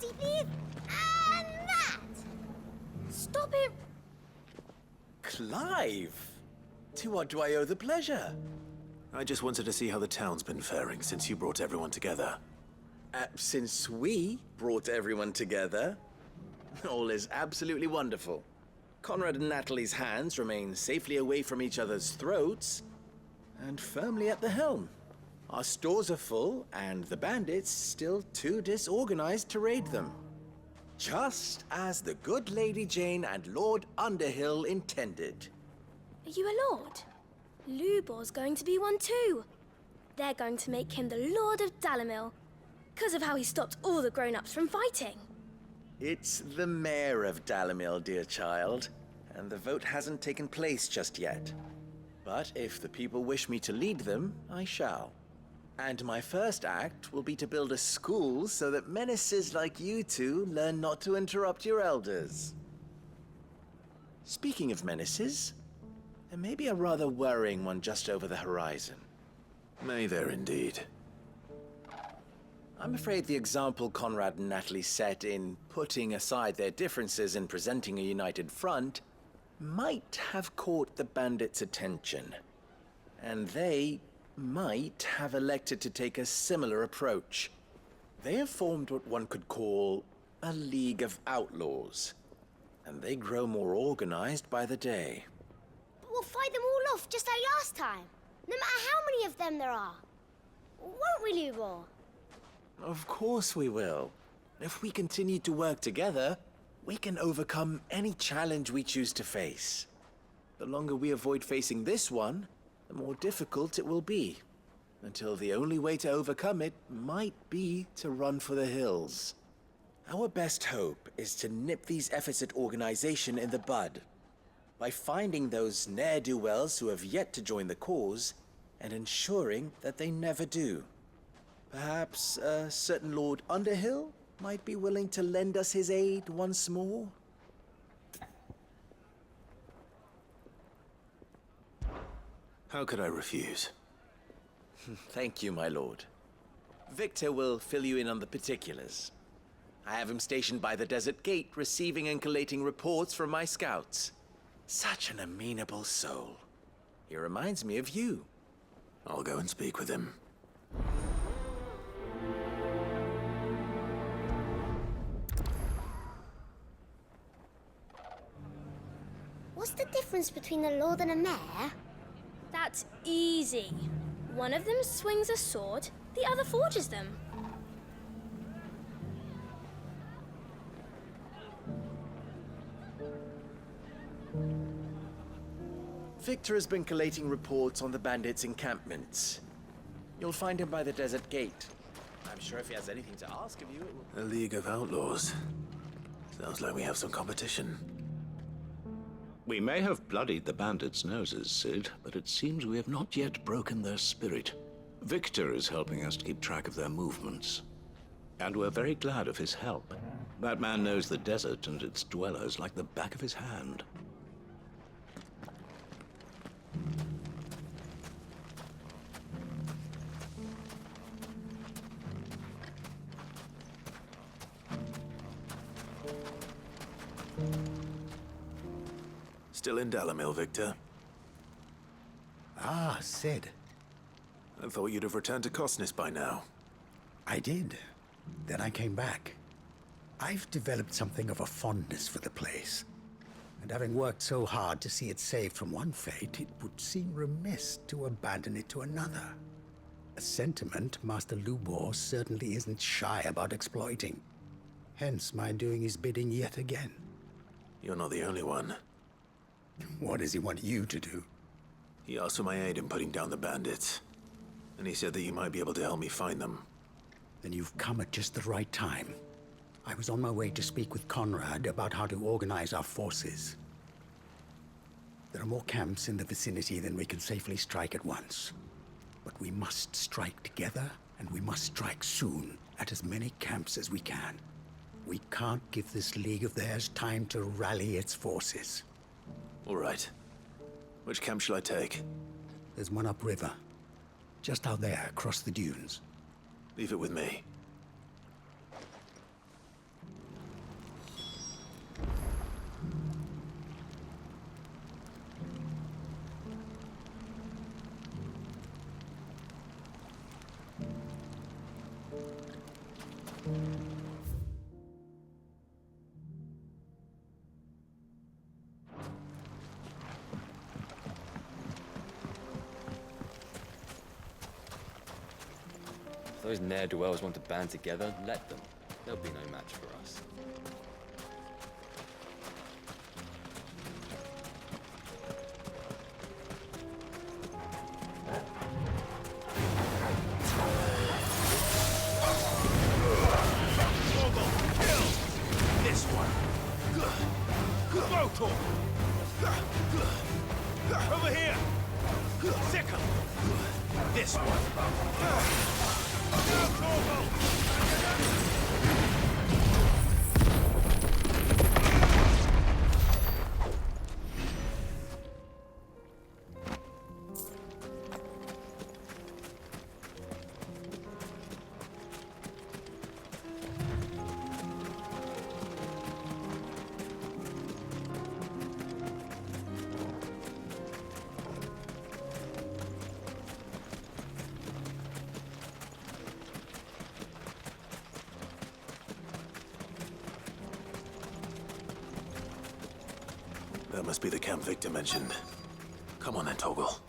party, please. And that. Stop it! Clive! To what do I owe the pleasure? I just wanted to see how the town's been faring since you brought everyone together. Since we brought everyone together, all is absolutely wonderful. Conrad and Natalie's hands remain safely away from each other's throats and firmly at the helm. Our stores are full, and the bandits still too disorganized to raid them. Just as the good Lady Jane and Lord Underhill intended. Are you a lord? Lubor's going to be one too. They're going to make him the Lord of Dalimil, because of how he stopped all the grown-ups from fighting. It's the mayor of Dalimil, dear child, and the vote hasn't taken place just yet. But if the people wish me to lead them, I shall. And my first act will be to build a school so that menaces like you two learn not to interrupt your elders. Speaking of menaces, there may be a rather worrying one just over the horizon. May there indeed. I'm afraid the example Conrad and Natalie set in putting aside their differences and presenting a united front might have caught the bandits' attention. And they might have elected to take a similar approach. They have formed what one could call a League of Outlaws, and they grow more organized by the day. But we'll fight them all off just like last time, no matter how many of them there are. Won't we, Lubor? Of course we will. If we continue to work together, we can overcome any challenge we choose to face. The longer we avoid facing this one, the more difficult it will be, until the only way to overcome it might be to run for the hills. Our best hope is to nip these efforts at organization in the bud, by finding those ne'er-do-wells who have yet to join the cause, and ensuring that they never do. Perhaps a certain Lord Underhill might be willing to lend us his aid once more? How could I refuse? Thank you, my lord. Victor will fill you in on the particulars. I have him stationed by the desert gate, receiving and collating reports from my scouts. Such an amenable soul. He reminds me of you. I'll go and speak with him. What's the difference between a lord and a mayor? That's easy. One of them swings a sword, the other forges them. Victor has been collating reports on the bandits' encampments. You'll find him by the desert gate. I'm sure if he has anything to ask of you, it will... A League of Outlaws. Sounds like we have some competition. We may have bloodied the bandits' noses, Sid, but it seems we have not yet broken their spirit. Victor is helping us to keep track of their movements. And we're very glad of his help. That man knows the desert and its dwellers like the back of his hand. Still in Dalimil, Victor? Ah, Sid. I thought you'd have returned to Cosnis by now. I did. Then I came back. I've developed something of a fondness for the place. And having worked so hard to see it saved from one fate, it would seem remiss to abandon it to another. A sentiment Master Lubor certainly isn't shy about exploiting. Hence my doing his bidding yet again. You're not the only one. What does he want you to do? He asked for my aid in putting down the bandits. And he said that you might be able to help me find them. Then you've come at just the right time. I was on my way to speak with Conrad about how to organize our forces. There are more camps in the vicinity than we can safely strike at once. But we must strike together, and we must strike soon at as many camps as we can. We can't give this league of theirs time to rally its forces. All right. Which camp shall I take? There's one upriver. Just out there, across the dunes. Leave it with me. If those ne'er-do-wells want to band together, let them. They'll be no match for us. This one. Go, over here. Sicker. This one. That must be the camp Victor mentioned. Come on then, Toggle.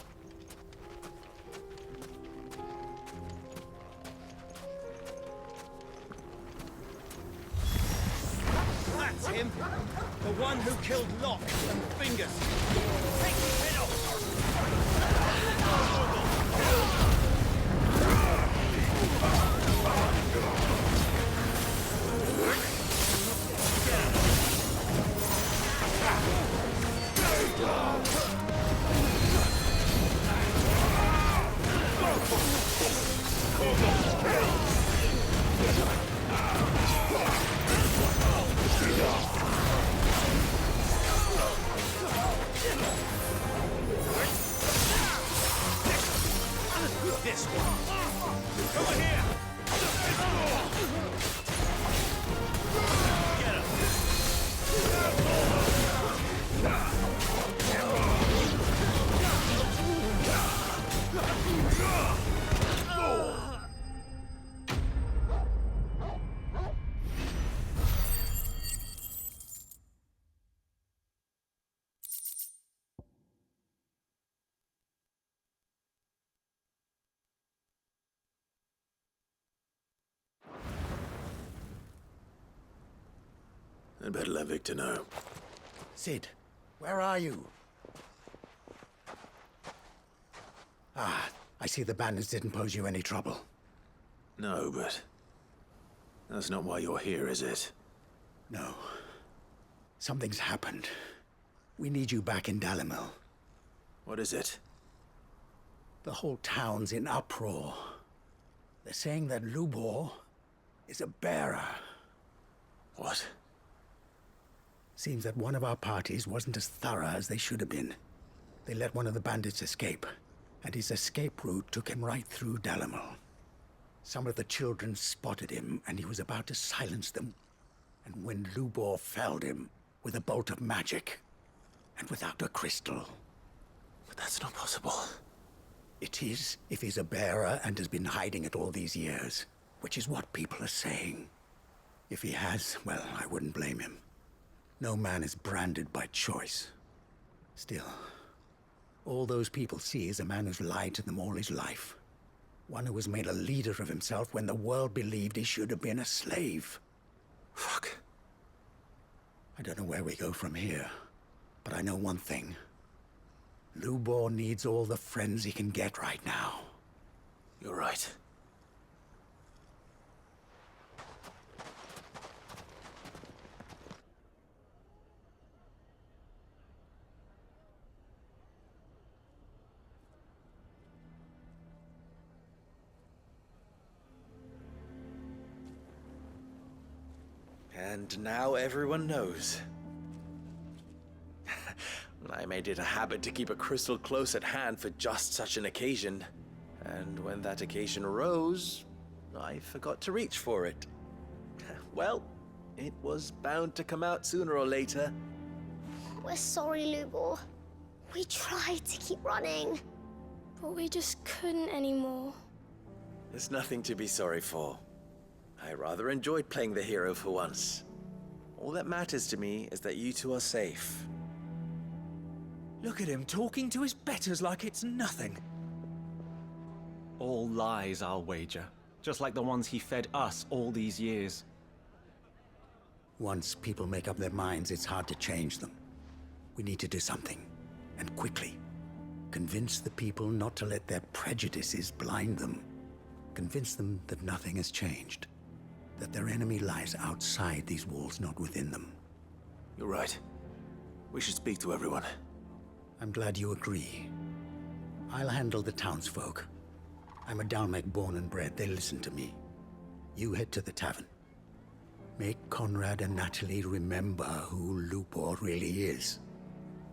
That's him! The one who killed Locke and Fingers! Take his head off! This one. Over here. Get him. I'd better let Victor know. Sid, where are you? Ah, I see the bandits didn't pose you any trouble. No, but that's not why you're here, is it? No. Something's happened. We need you back in Dalimil. What is it? The whole town's in uproar. They're saying that Lubor is a bearer. What? Seems that one of our parties wasn't as thorough as they should have been. They let one of the bandits escape, and his escape route took him right through Dalimil. Some of the children spotted him, and he was about to silence them. And when Lubor felled him with a bolt of magic, and without a crystal. But that's not possible. It is, if he's a bearer and has been hiding it all these years, which is what people are saying. If he has, well, I wouldn't blame him. No man is branded by choice. Still, all those people see is a man who's lied to them all his life. One who was made a leader of himself when the world believed he should have been a slave. Fuck. I don't know where we go from here, but I know one thing. Lubor needs all the friends he can get right now. You're right. And now everyone knows. I made it a habit to keep a crystal close at hand for just such an occasion. And when that occasion arose, I forgot to reach for it. Well, it was bound to come out sooner or later. We're sorry, Lubor. We tried to keep running. But we just couldn't anymore. There's nothing to be sorry for. I rather enjoyed playing the hero for once. All that matters to me is that you two are safe. Look at him talking to his betters like it's nothing. All lies, I'll wager. Just like the ones he fed us all these years. Once people make up their minds, it's hard to change them. We need to do something, and quickly. Convince the people not to let their prejudices blind them. Convince them that nothing has changed. That their enemy lies outside these walls, not within them. You're right. We should speak to everyone. I'm glad you agree. I'll handle the townsfolk. I'm a Dalmec born and bred. They listen to me. You head to the tavern. Make Conrad and Natalie remember who Lubor really is.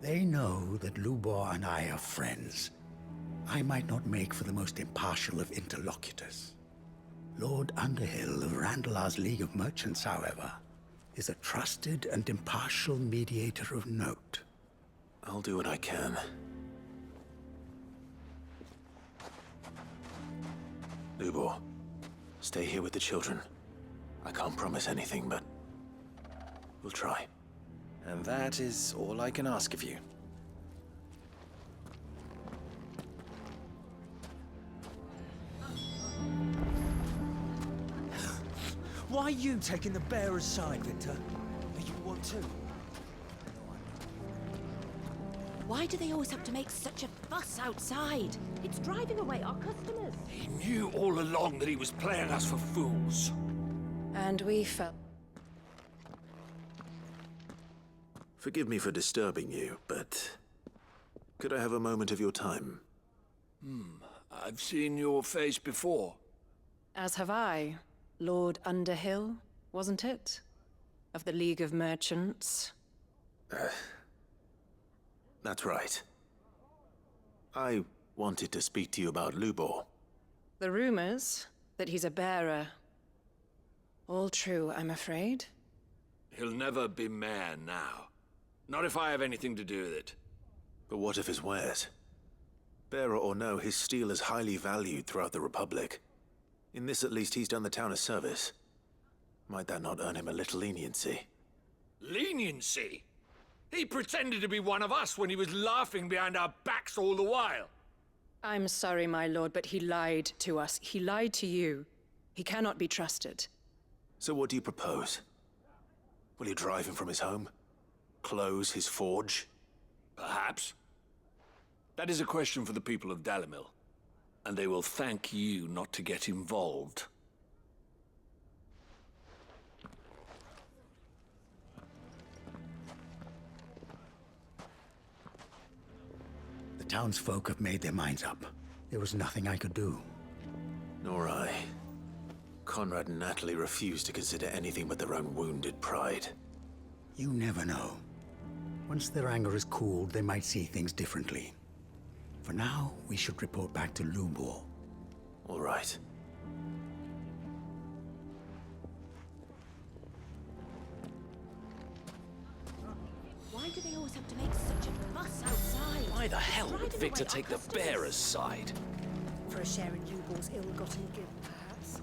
They know that Lubor and I are friends. I might not make for the most impartial of interlocutors. Lord Underhill of Randalar's League of Merchants, however, is a trusted and impartial mediator of note. I'll do what I can. Lubor, stay here with the children. I can't promise anything, but we'll try. And that is all I can ask of you. Why are you taking the bearer's side, Victor? Are you one too? Why do they always have to make such a fuss outside? It's driving away our customers. He knew all along that he was playing us for fools. And we felt... Forgive me for disturbing you, but could I have a moment of your time? I've seen your face before. As have I. Lord Underhill, wasn't it? Of the League of Merchants. That's right. I wanted to speak to you about Lubor. The rumors that he's a bearer. All true, I'm afraid. He'll never be mayor now. Not if I have anything to do with it. But what of his wares? Bearer or no, his steel is highly valued throughout the Republic. In this, at least, he's done the town a service. Might that not earn him a little leniency? Leniency? He pretended to be one of us when he was laughing behind our backs all the while. I'm sorry, my lord, but he lied to us. He lied to you. He cannot be trusted. So what do you propose? Will you drive him from his home? Close his forge? Perhaps. That is a question for the people of Dalimil. And they will thank you not to get involved. The townsfolk have made their minds up. There was nothing I could do. Nor I. Conrad and Natalie refused to consider anything but their own wounded pride. You never know. Once their anger is cooled, they might see things differently. For now, we should report back to Lubor. All right. Why do they always have to make such a fuss outside? Why the hell would Driving Victor away take our the customers. bearer's side? For a share in Lubor's ill-gotten gift, perhaps?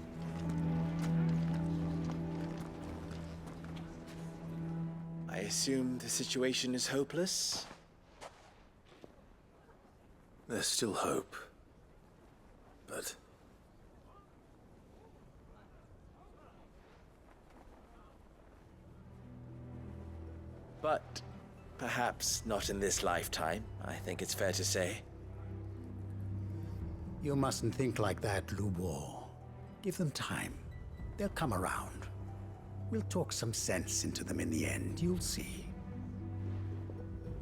I assume the situation is hopeless? There's still hope. But But perhaps not in this lifetime, I think it's fair to say. You mustn't think like that, Lubor. Give them time. They'll come around. We'll talk some sense into them in the end, you'll see.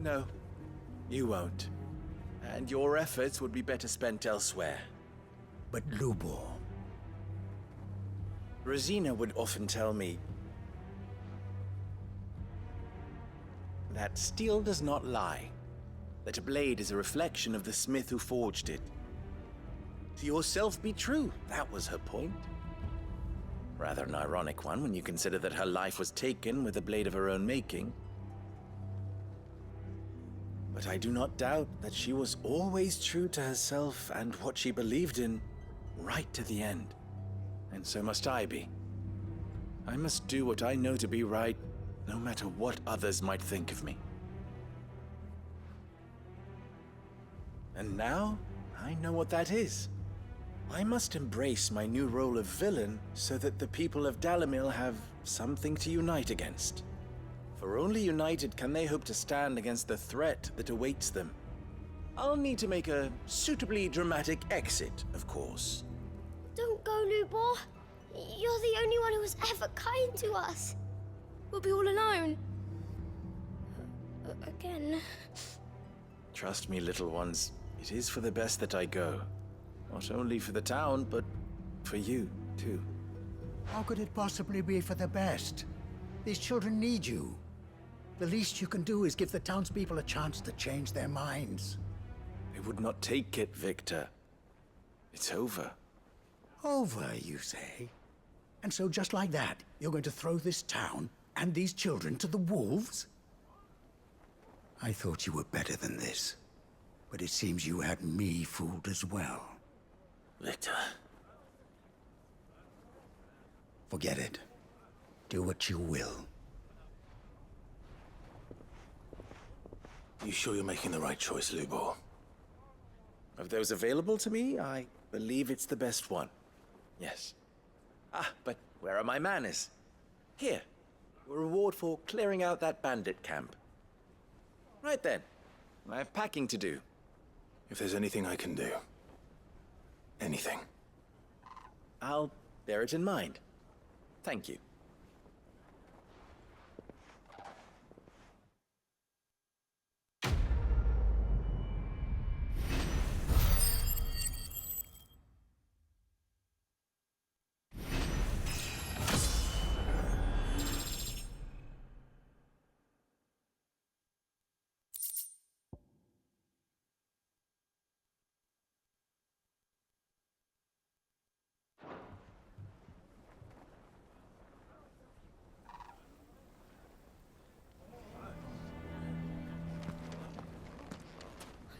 No, you won't. And your efforts would be better spent elsewhere. But Lubor... Rosina would often tell me that steel does not lie, that a blade is a reflection of the smith who forged it. To yourself be true, that was her point. Rather an ironic one when you consider that her life was taken with a blade of her own making. But I do not doubt that she was always true to herself and what she believed in, right to the end. And so must I be. I must do what I know to be right, no matter what others might think of me. And now, I know what that is. I must embrace my new role of villain so that the people of Dalimil have something to unite against. For only united can they hope to stand against the threat that awaits them. I'll need to make a suitably dramatic exit, of course. Don't go, Lubor. You're the only one who was ever kind to us. We'll be all alone. Again. Trust me, little ones. It is for the best that I go. Not only for the town, but for you, too. How could it possibly be for the best? These children need you. The least you can do is give the townspeople a chance to change their minds. They would not take it, Victor. It's over. Over, you say? And so just like that, you're going to throw this town and these children to the wolves? I thought you were better than this. But it seems you had me fooled as well. Victor. Forget it. Do what you will. You sure you're making the right choice, Lubor? Of those available to me, I believe it's the best one. Yes. Ah, but where are my manners? Here. A reward for clearing out that bandit camp. Right then. I have packing to do. If there's anything I can do. Anything. I'll bear it in mind. Thank you.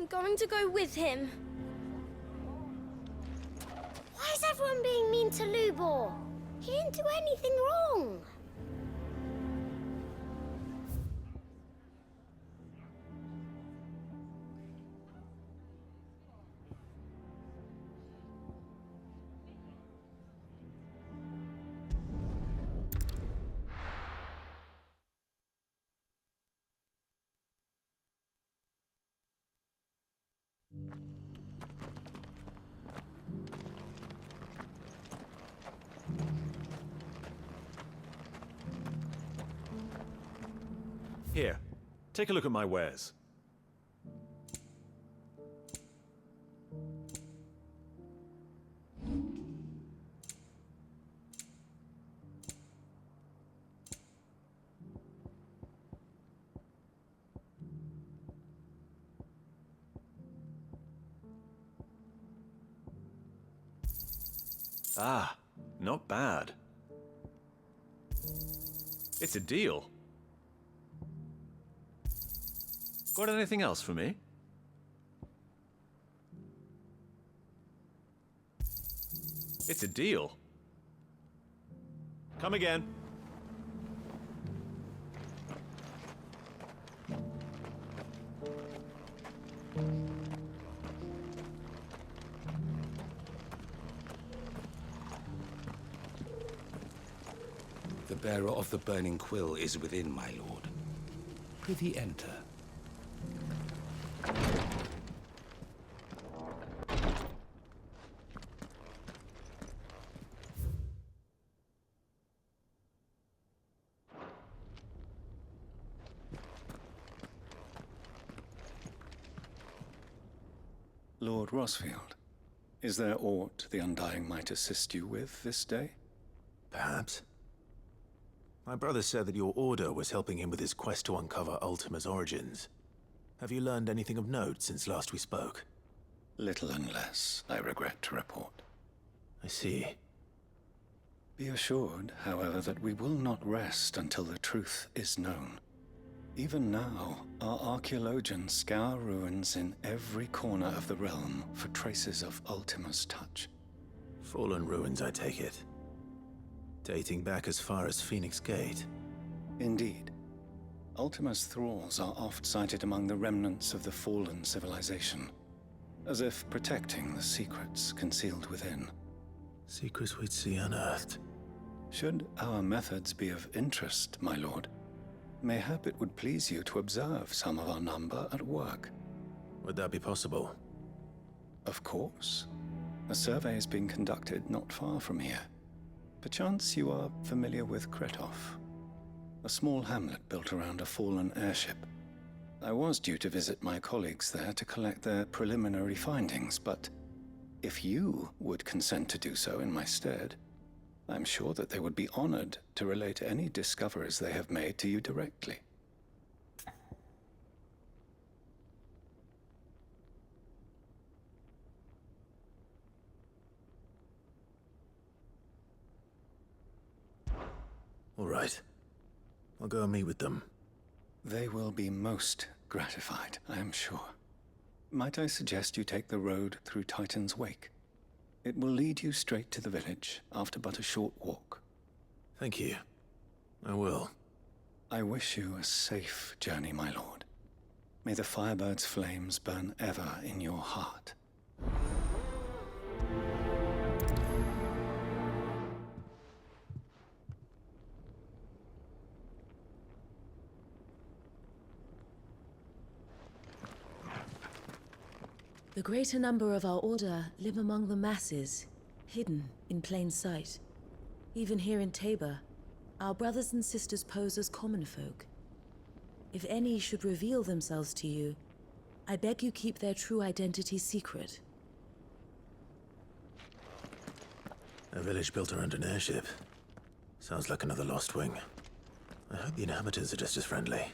I'm going to go with him. Why is everyone being mean to Lubor? He didn't do anything wrong. Here, take a look at my wares. Ah, not bad. It's a deal. Got anything else for me? It's a deal. Come again. The bearer of the burning quill is within, my lord. Prithee enter. Lord Rosfield, is there aught the Undying might assist you with this day? Perhaps. My brother said that your order was helping him with his quest to uncover Ultima's origins. Have you learned anything of note since last we spoke? Little unless, I regret to report. I see. Be assured, however, that we will not rest until the truth is known. Even now, our archaeologians scour ruins in every corner of the realm for traces of Ultima's touch. Fallen ruins, I take it. Dating back as far as Phoenix Gate. Indeed. Ultima's thralls are oft cited among the remnants of the fallen civilization, as if protecting the secrets concealed within. Secrets we'd see unearthed. Should our methods be of interest, my lord, mayhap it would please you to observe some of our number at work. Would that be possible? Of course. A survey is being conducted not far from here. Perchance you are familiar with Kretov, a small hamlet built around a fallen airship. I was due to visit my colleagues there to collect their preliminary findings, but if you would consent to do so in my stead, I'm sure that they would be honored to relate any discoveries they have made to you directly. All right. I'll go and meet with them. They will be most gratified, I am sure. Might I suggest you take the road through Titan's Wake? It will lead you straight to the village after but a short walk. Thank you. I will. I wish you a safe journey, my lord. May the Firebird's flames burn ever in your heart. The greater number of our order live among the masses, hidden in plain sight. Even here in Tabor, our brothers and sisters pose as common folk. If any should reveal themselves to you, I beg you keep their true identity secret. A village built around an airship. Sounds like another Lost Wing. I hope the inhabitants are just as friendly.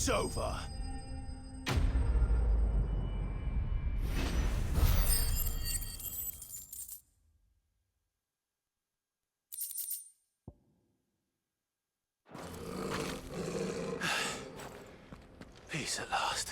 It's over. Peace at last.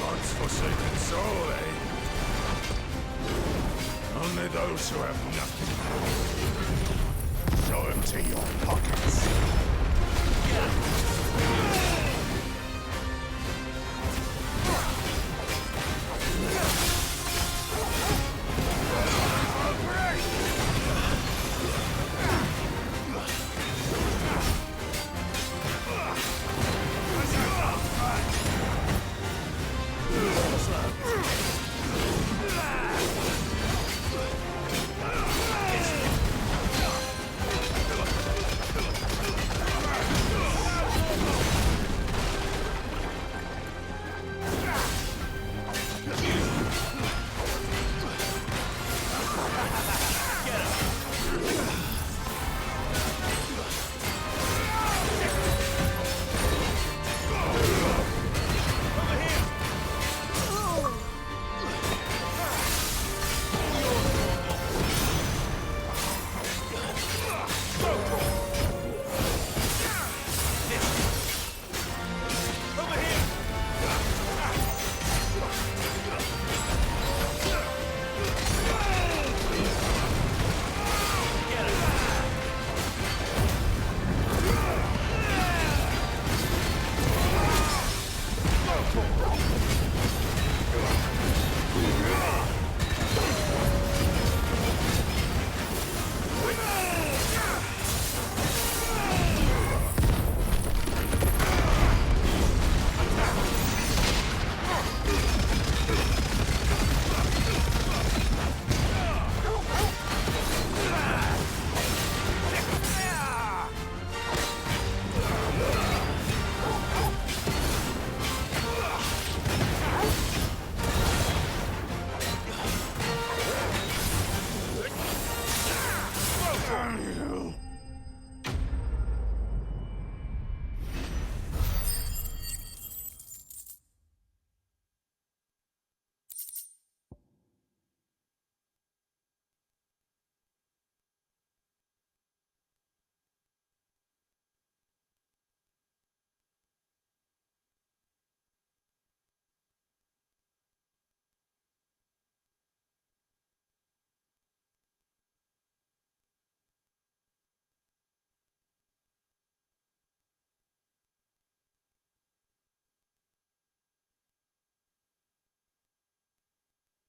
God's forsaken soul, eh? Only those who have nothing. Show him to your pockets.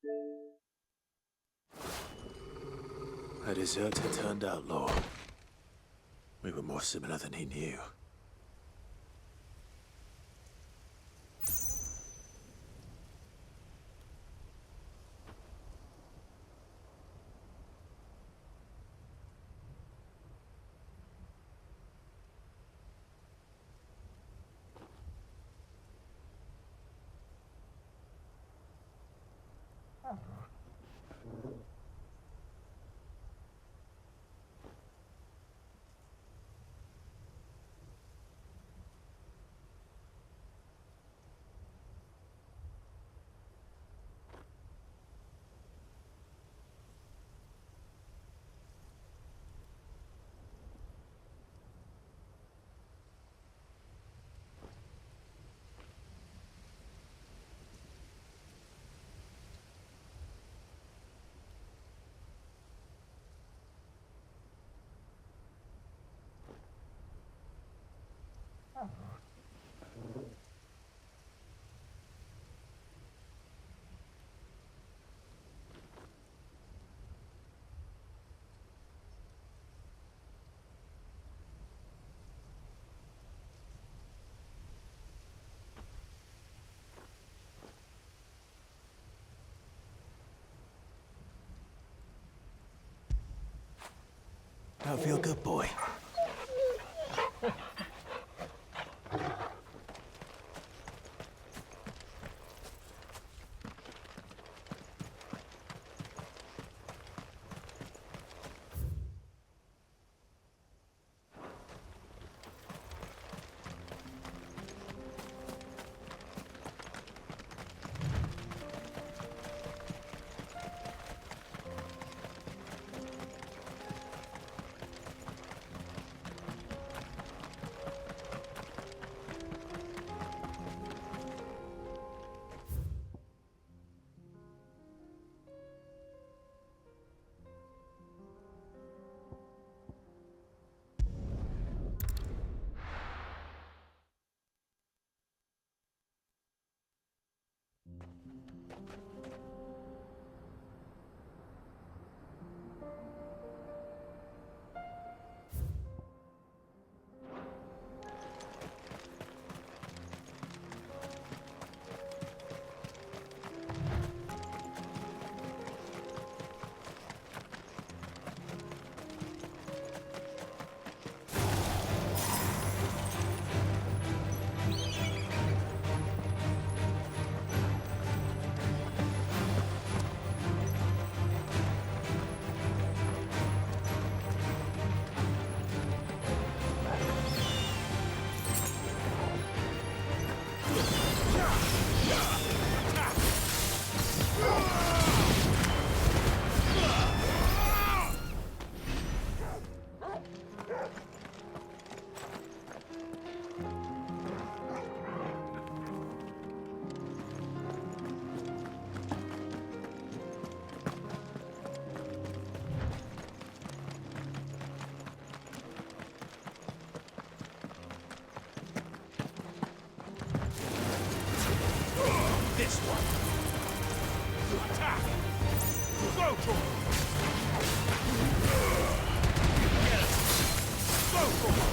A deserter turned outlaw. We were more similar than he knew. Don't feel good, boy. This one. To attack. Go for it. Get it. Go for it.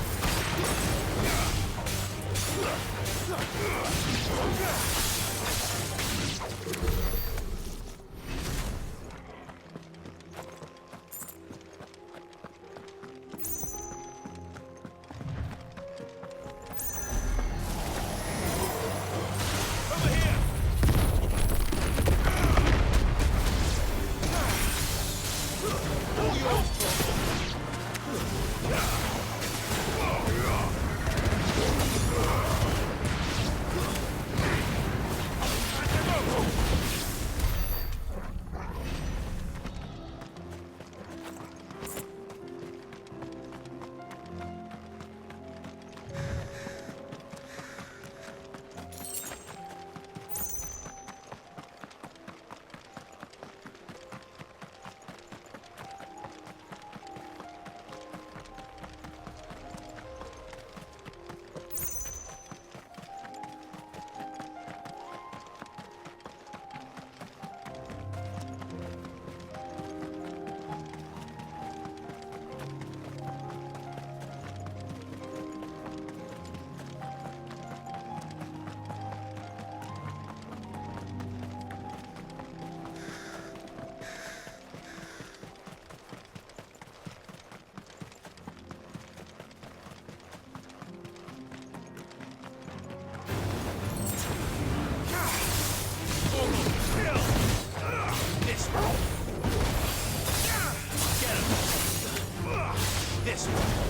This one.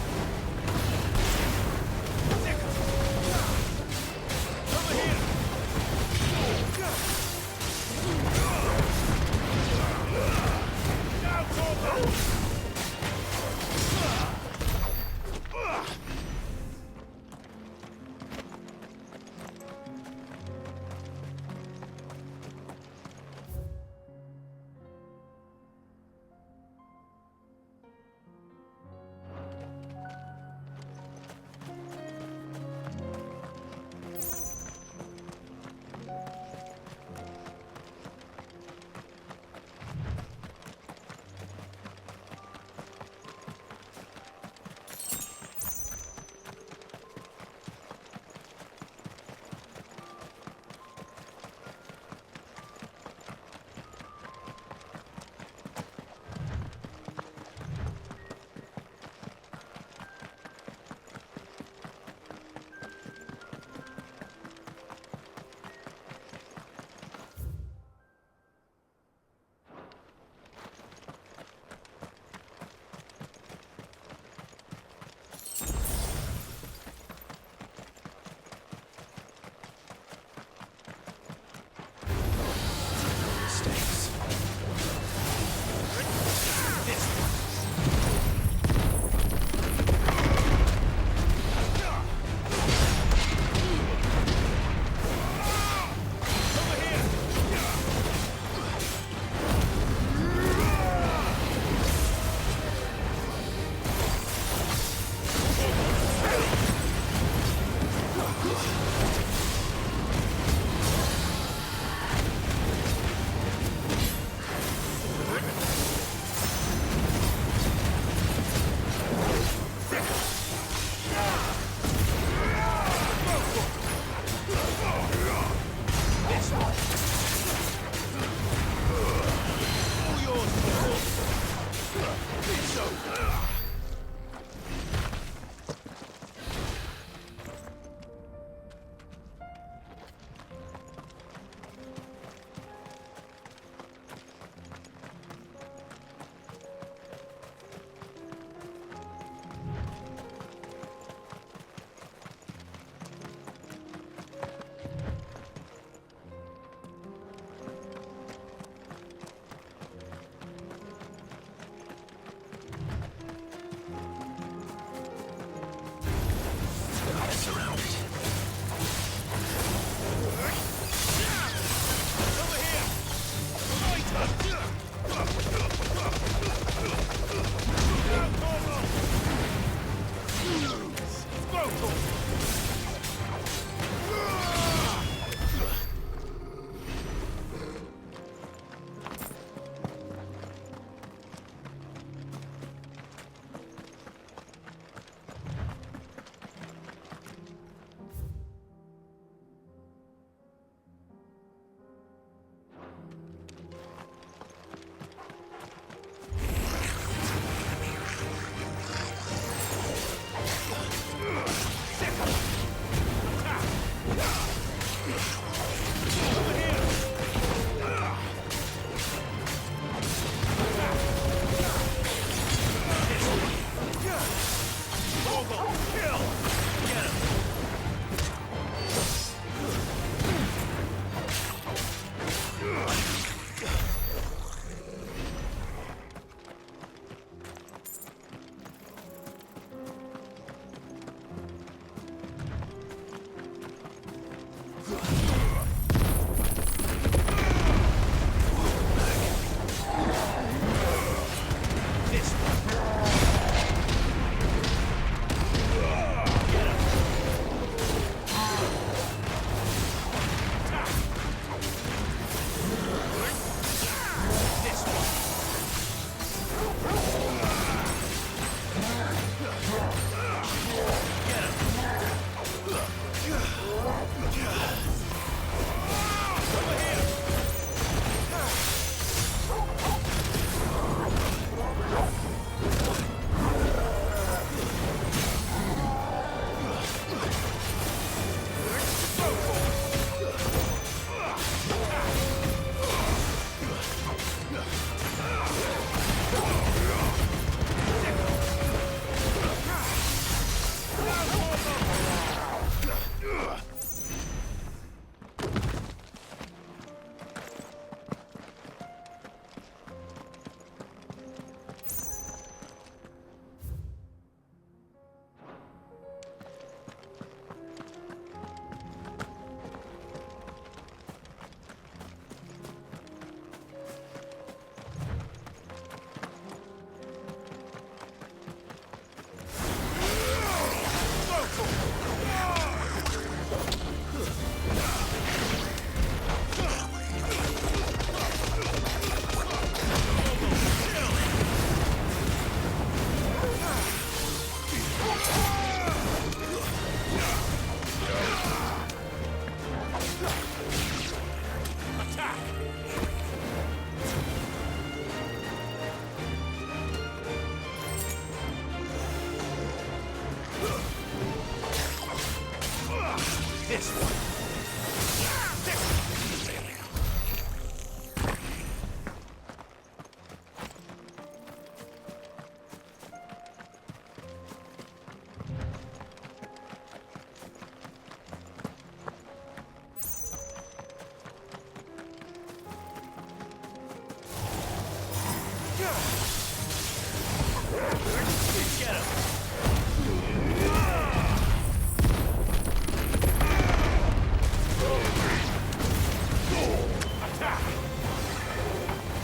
Over here. Now, Torgo. This one. Get him! Attack!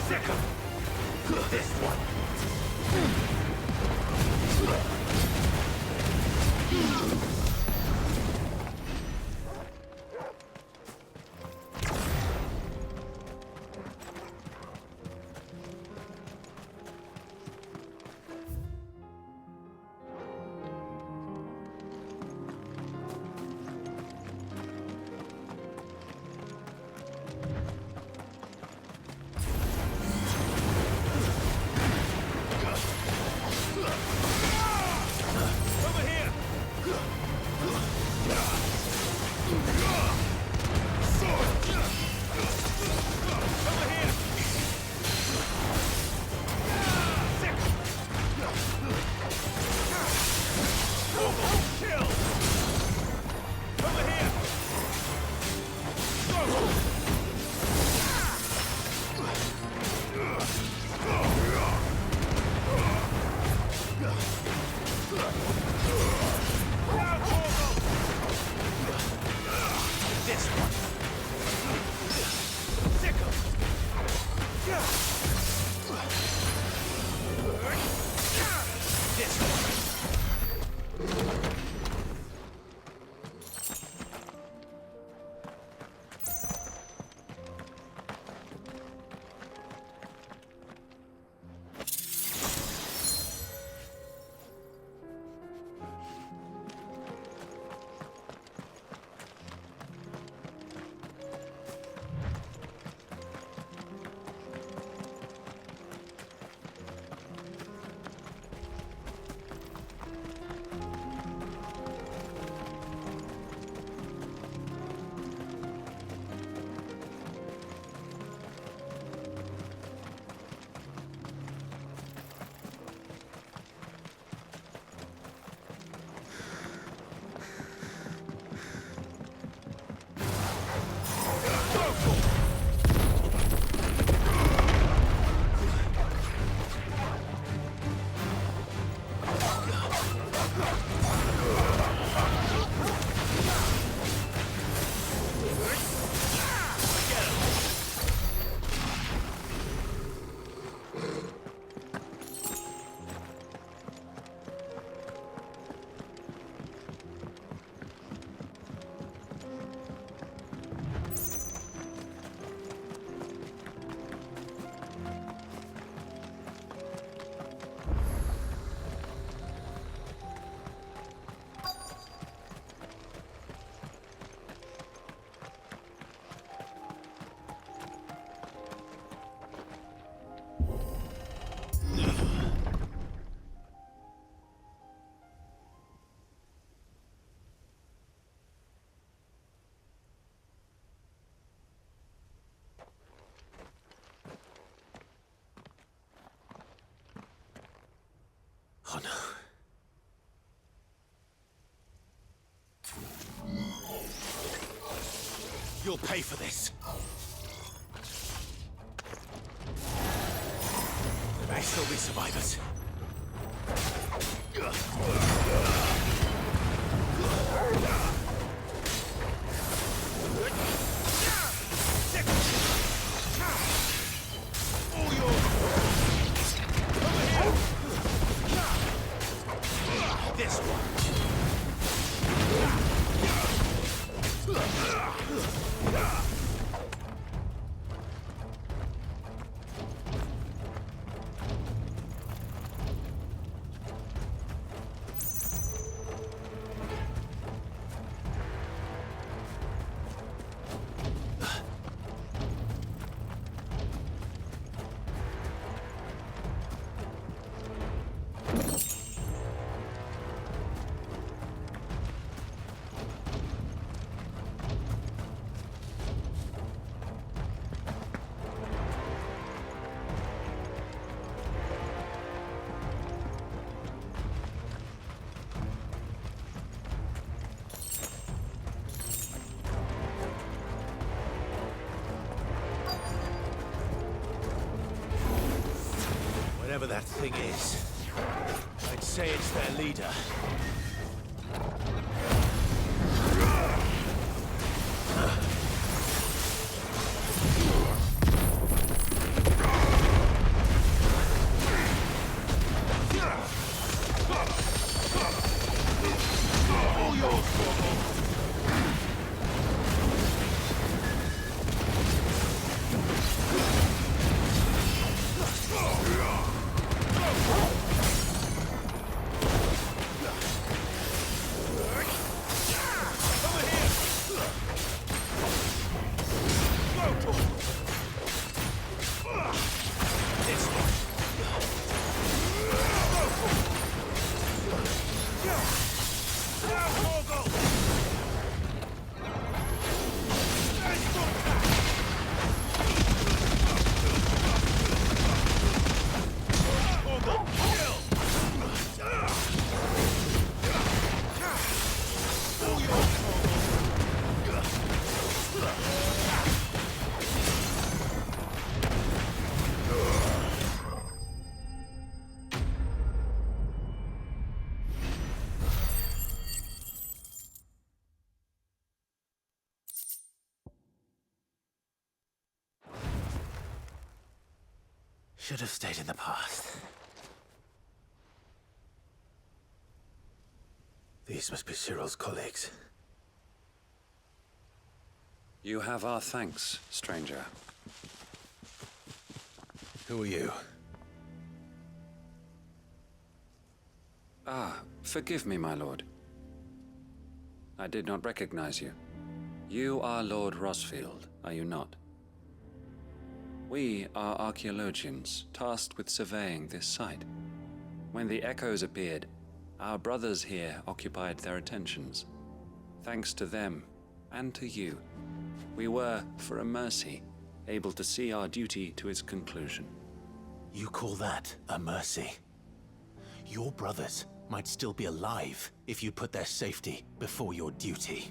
Sick him! This one! Oh no. You'll pay for this. There may still be survivors. This one. Whatever that thing is, I'd say it's their leader. Should have stayed in the past. These must be Cyril's colleagues. You have our thanks, stranger. Who are you? Ah, forgive me, my lord. I did not recognize you. You are Lord Rosfield, are you not? We are archaeologians, tasked with surveying this site. When the echoes appeared, our brothers here occupied their attentions. Thanks to them, and to you, we were, for a mercy, able to see our duty to its conclusion. You call that a mercy? Your brothers might still be alive if you put their safety before your duty.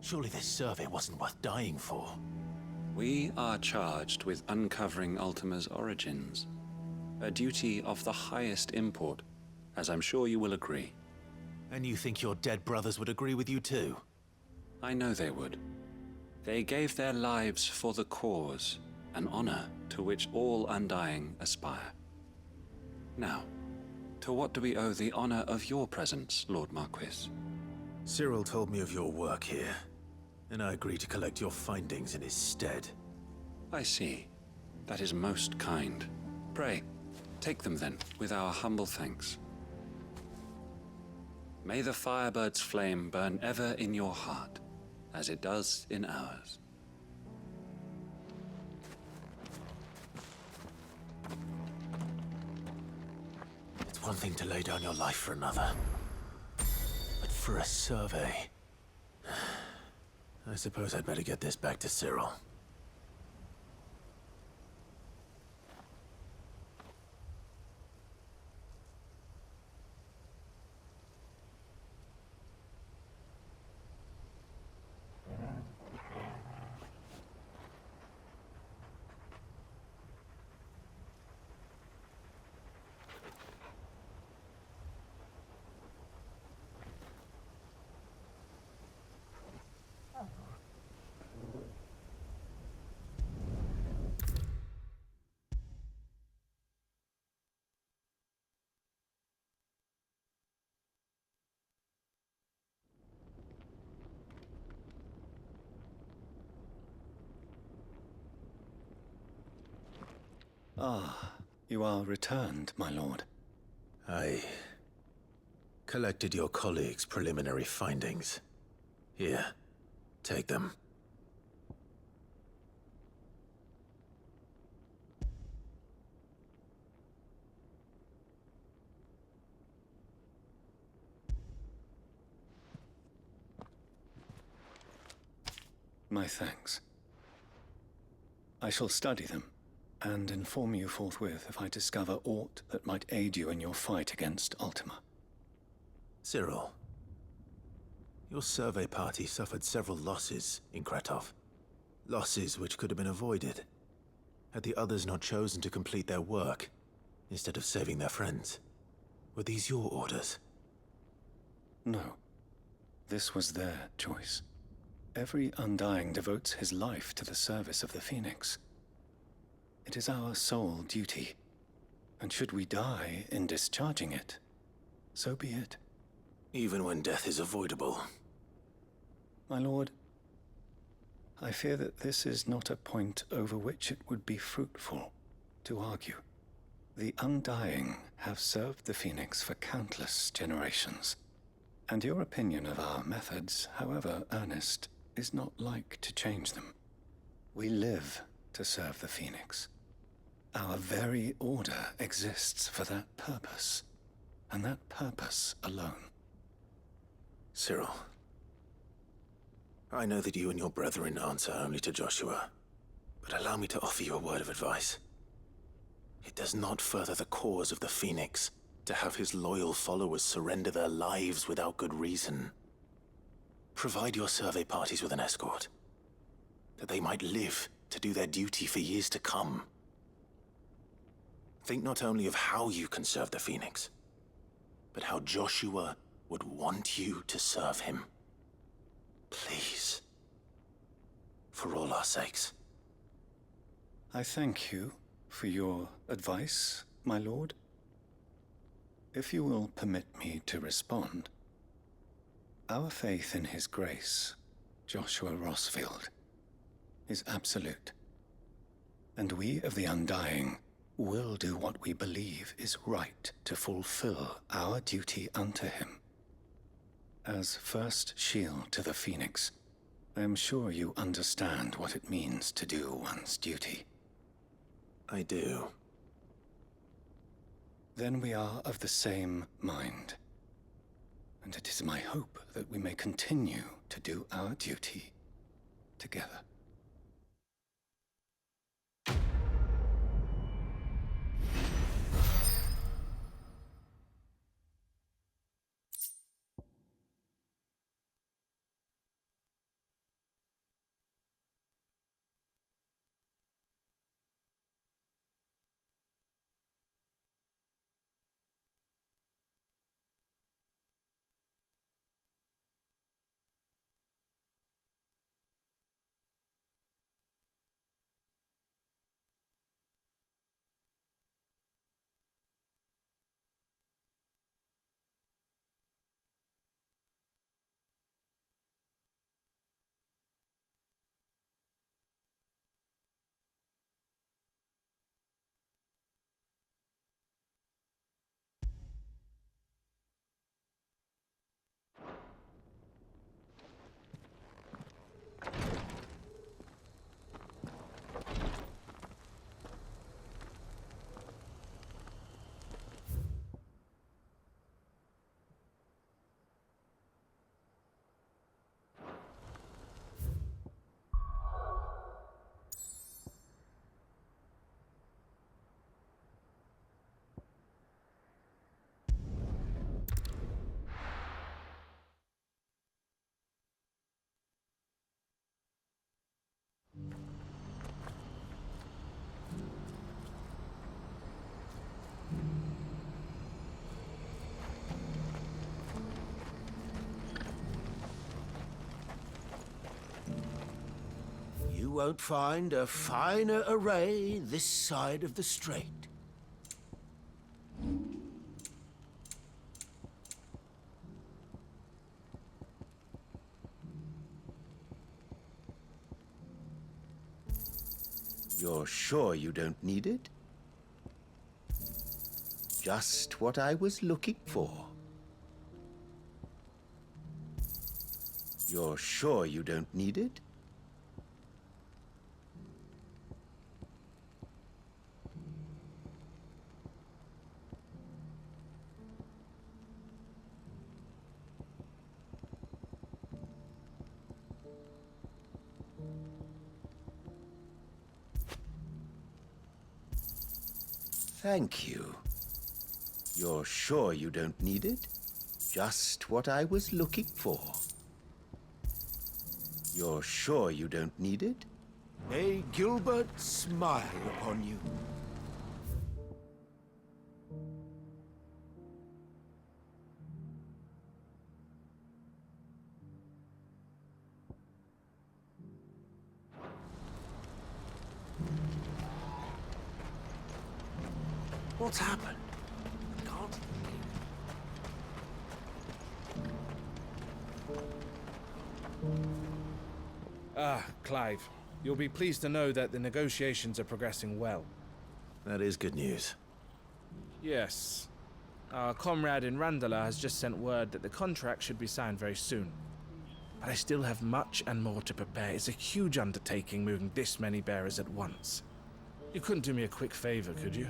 Surely this survey wasn't worth dying for. We are charged with uncovering Ultima's origins, a duty of the highest import, as I'm sure you will agree. And you think your dead brothers would agree with you too? I know they would. They gave their lives for the cause, an honor to which all Undying aspire. Now, to what do we owe the honor of your presence, Lord Marquis? Cyril told me of your work here, and I agreed to collect your findings in his stead. I see. That is most kind. Pray, take them then, with our humble thanks. May the Firebird's flame burn ever in your heart, as it does in ours. It's one thing to lay down your life for another, but for a survey... I suppose I'd better get this back to Cyril. Ah, you are returned, my lord. I collected your colleagues' preliminary findings. Here, take them. My thanks. I shall study them, and inform you forthwith if I discover aught that might aid you in your fight against Ultima. Cyril, your survey party suffered several losses in Kratov. Losses which could have been avoided, had the others not chosen to complete their work instead of saving their friends. Were these your orders? No. This was their choice. Every Undying devotes his life to the service of the Phoenix. It is our sole duty, and should we die in discharging it, so be it. Even when death is avoidable. My lord, I fear that this is not a point over which it would be fruitful to argue. The Undying have served the Phoenix for countless generations, and your opinion of our methods, however earnest, is not like to change them. We live to serve the Phoenix. Our very order exists for that purpose, and that purpose alone. Cyril, I know that you and your brethren answer only to Joshua, but allow me to offer you a word of advice. It does not further the cause of the Phoenix to have his loyal followers surrender their lives without good reason. Provide your survey parties with an escort, that they might live to do their duty for years to come. Think not only of how you can serve the Phoenix, but how Joshua would want you to serve him. Please. For all our sakes. I thank you for your advice, my lord. If you will permit me to respond, our faith in his grace, Joshua Rossfield, is absolute. And we of the Undying will do what we believe is right to fulfill our duty unto him. As first shield to the Phoenix, I am sure you understand what it means to do one's duty. I do. Then we are of the same mind. And it is my hope that we may continue to do our duty together. You won't find a finer array this side of the strait. You're sure you don't need it? Just what I was looking for. You're sure you don't need it? Thank you. You're sure you don't need it? Just what I was looking for. You're sure you don't need it? May Gilbert smile upon you. What's happened? God. Clive. You'll be pleased to know that the negotiations are progressing well. That is good news. Yes. Our comrade in Randala has just sent word that the contract should be signed very soon. But I still have much and more to prepare. It's a huge undertaking moving this many bearers at once. You couldn't do me a quick favor, could you?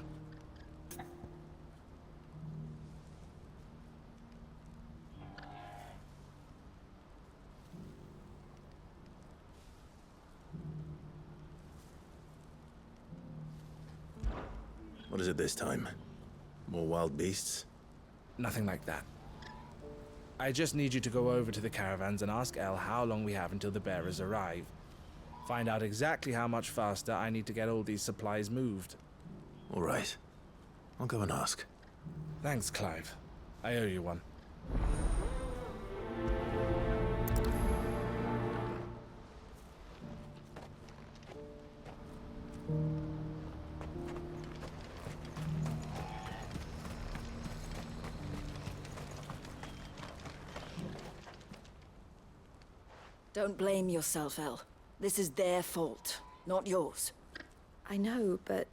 What is it this time? More wild beasts? Nothing like that. I just need you to go over to the caravans and ask El how long we have until the bearers arrive. Find out exactly how much faster I need to get all these supplies moved. All right. I'll go and ask. Thanks, Clive. I owe you one. Don't blame yourself, El. This is their fault, not yours. I know, but...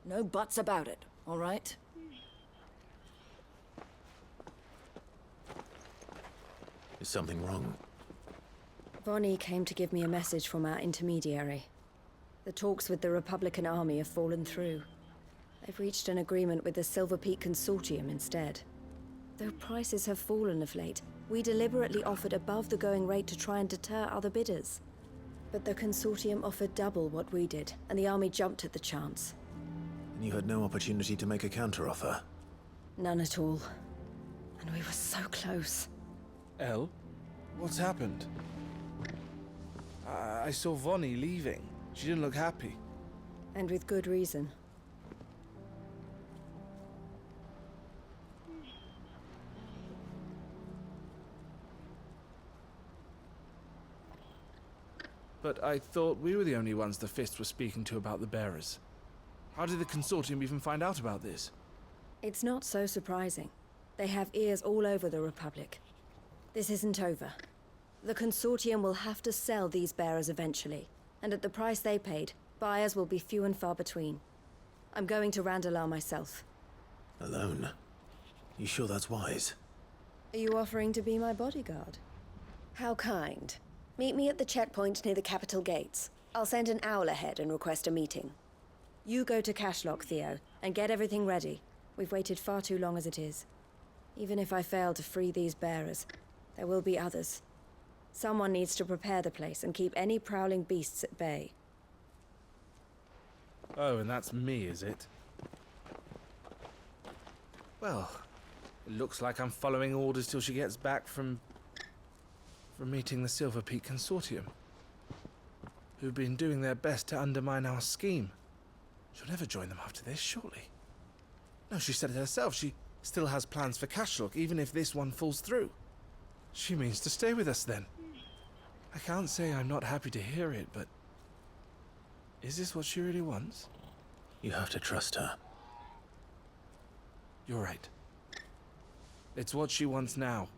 No buts about it, all right? Is something wrong? Vonnie came to give me a message from our intermediary. The talks with the Republican army have fallen through. They've reached an agreement with the Silver Peak Consortium instead. Though prices have fallen of late, we deliberately offered above the going rate to try and deter other bidders. But the Consortium offered double what we did, and the army jumped at the chance. And you had no opportunity to make a counteroffer? None at all. And we were so close. El? What's happened? I saw Vonnie leaving. She didn't look happy. And with good reason. But I thought we were the only ones the Fist were speaking to about the bearers. How did the Consortium even find out about this? It's not so surprising. They have ears all over the Republic. This isn't over. The Consortium will have to sell these bearers eventually, and at the price they paid, buyers will be few and far between. I'm going to Randalar myself. Alone? You sure that's wise? Are you offering to be my bodyguard? How kind. Meet me at the checkpoint near the capital gates. I'll send an owl ahead and request a meeting. You go to Cashlock, Theo, and get everything ready. We've waited far too long as it is. Even if I fail to free these bearers, there will be others. Someone needs to prepare the place and keep any prowling beasts at bay. Oh, and that's me, is it? Well, it looks like I'm following orders till she gets back from meeting the Silver Peak Consortium, who've been doing their best to undermine our scheme. She'll never join them after this, surely. No, she said it herself. She still has plans for Cashlock, even if this one falls through. She means to stay with us, then. I can't say I'm not happy to hear it, but... is this what she really wants? You have to trust her. You're right. It's what she wants now.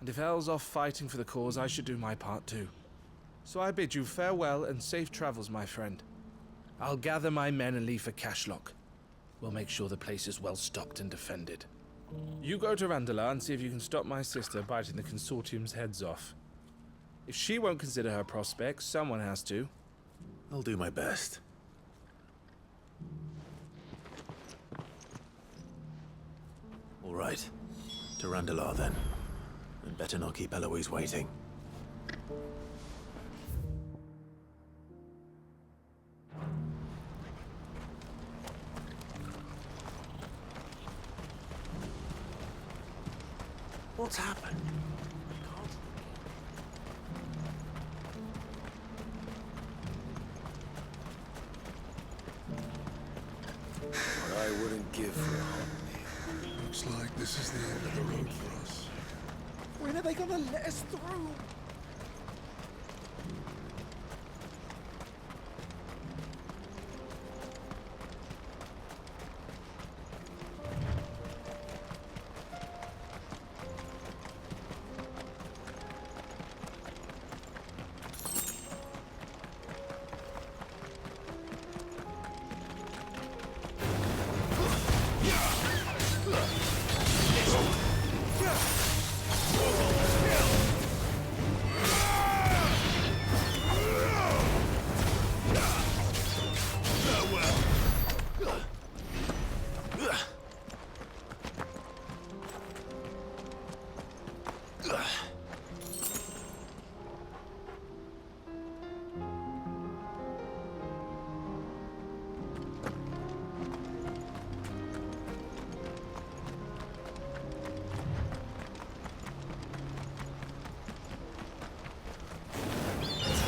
And if Elle's off fighting for the cause, I should do my part too. So I bid you farewell and safe travels, my friend. I'll gather my men and leave for Cashlock. We'll make sure the place is well stocked and defended. You go to Randalar and see if you can stop my sister biting the Consortium's heads off. If she won't consider her prospects, someone has to. I'll do my best. All right. To Randalar, then. And better not keep Eloise waiting. What's happened? What I wouldn't give for a hot meal. Looks like this is the end of the road for us. When are they gonna let us through?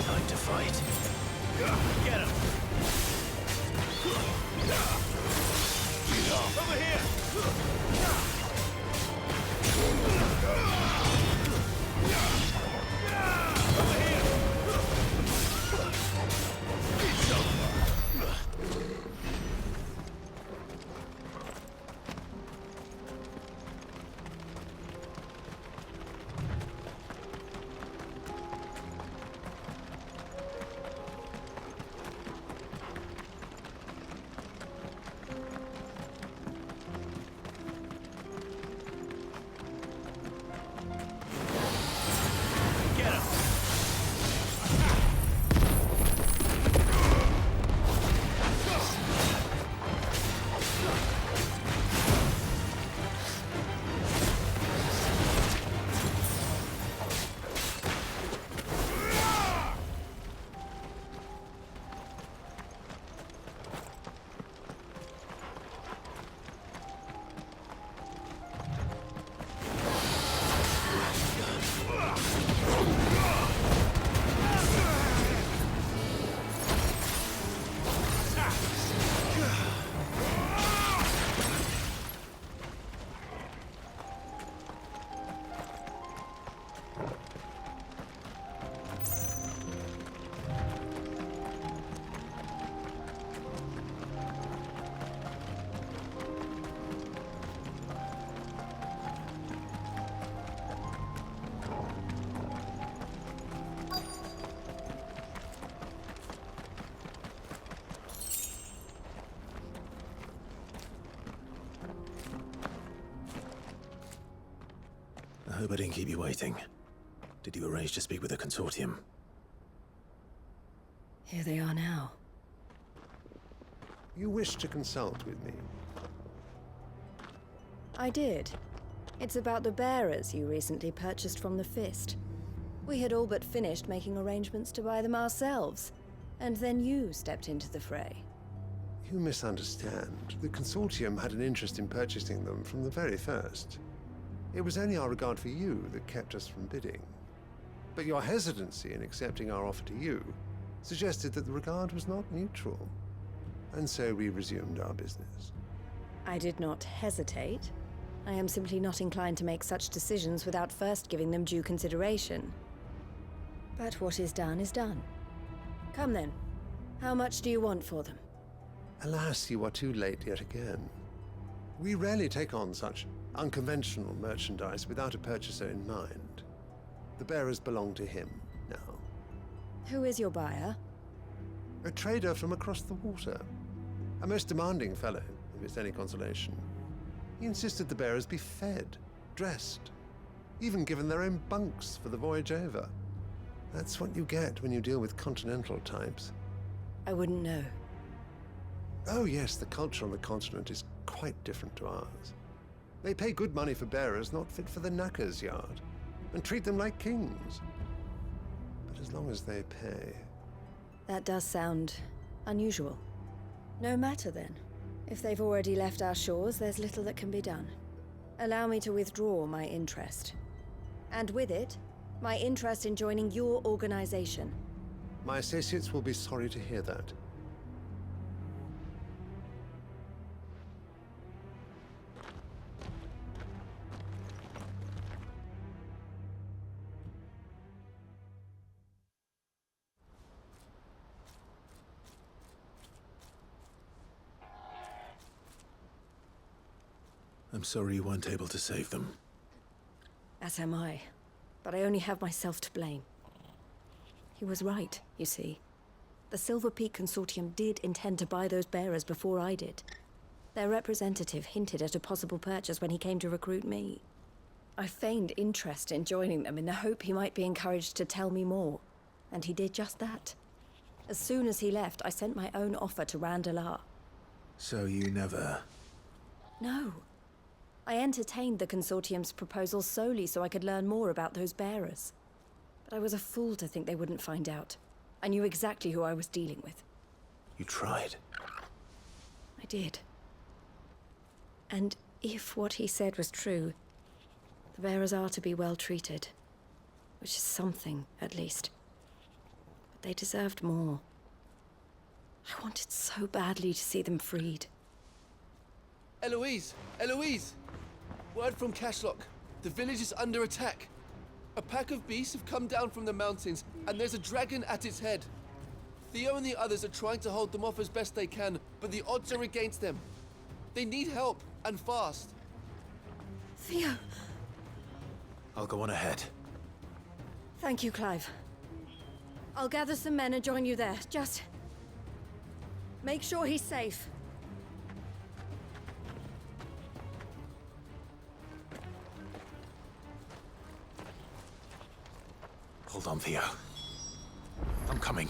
Time to fight. Get him! Over here! I hope I didn't keep you waiting. Did you arrange to speak with the consortium? Here they are now. You wish to consult with me? I did. It's about the bearers you recently purchased from the Fist. We had all but finished making arrangements to buy them ourselves, and then you stepped into the fray. You misunderstand. The consortium had an interest in purchasing them from the very first. It was only our regard for you that kept us from bidding. But your hesitancy in accepting our offer to you suggested that the regard was not mutual. And so we resumed our business. I did not hesitate. I am simply not inclined to make such decisions without first giving them due consideration. But what is done is done. Come then. How much do you want for them? Alas, you are too late yet again. We rarely take on such unconventional merchandise without a purchaser in mind. The bearers belong to him now. Who is your buyer? A trader from across the water. A most demanding fellow, if it's any consolation. He insisted the bearers be fed, dressed, even given their own bunks for the voyage over. That's what you get when you deal with continental types. I wouldn't know. Oh yes, the culture on the continent is quite different to ours. They pay good money for bearers not fit for the knacker's yard, and treat them like kings. But as long as they pay... That does sound unusual. No matter then. If they've already left our shores, there's little that can be done. Allow me to withdraw my interest. And with it, my interest in joining your organization. My associates will be sorry to hear that. I'm sorry you weren't able to save them. As am I. But I only have myself to blame. He was right, you see. The Silver Peak Consortium did intend to buy those bearers before I did. Their representative hinted at a possible purchase when he came to recruit me. I feigned interest in joining them in the hope he might be encouraged to tell me more. And he did just that. As soon as he left, I sent my own offer to Randalar. So you never... No. I entertained the Consortium's proposal solely so I could learn more about those bearers. But I was a fool to think they wouldn't find out. I knew exactly who I was dealing with. You tried. I did. And if what he said was true, the bearers are to be well treated. Which is something, at least. But they deserved more. I wanted so badly to see them freed. Eloise! Eloise! Word from Cashlock. The village is under attack. A pack of beasts have come down from the mountains, and there's a dragon at its head. Theo and the others are trying to hold them off as best they can, but the odds are against them. They need help, and fast. Theo! I'll go on ahead. Thank you, Clive. I'll gather some men and join you there. Just make sure he's safe. Hold on, Theo. I'm coming.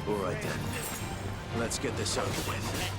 All right then. Let's get this over with.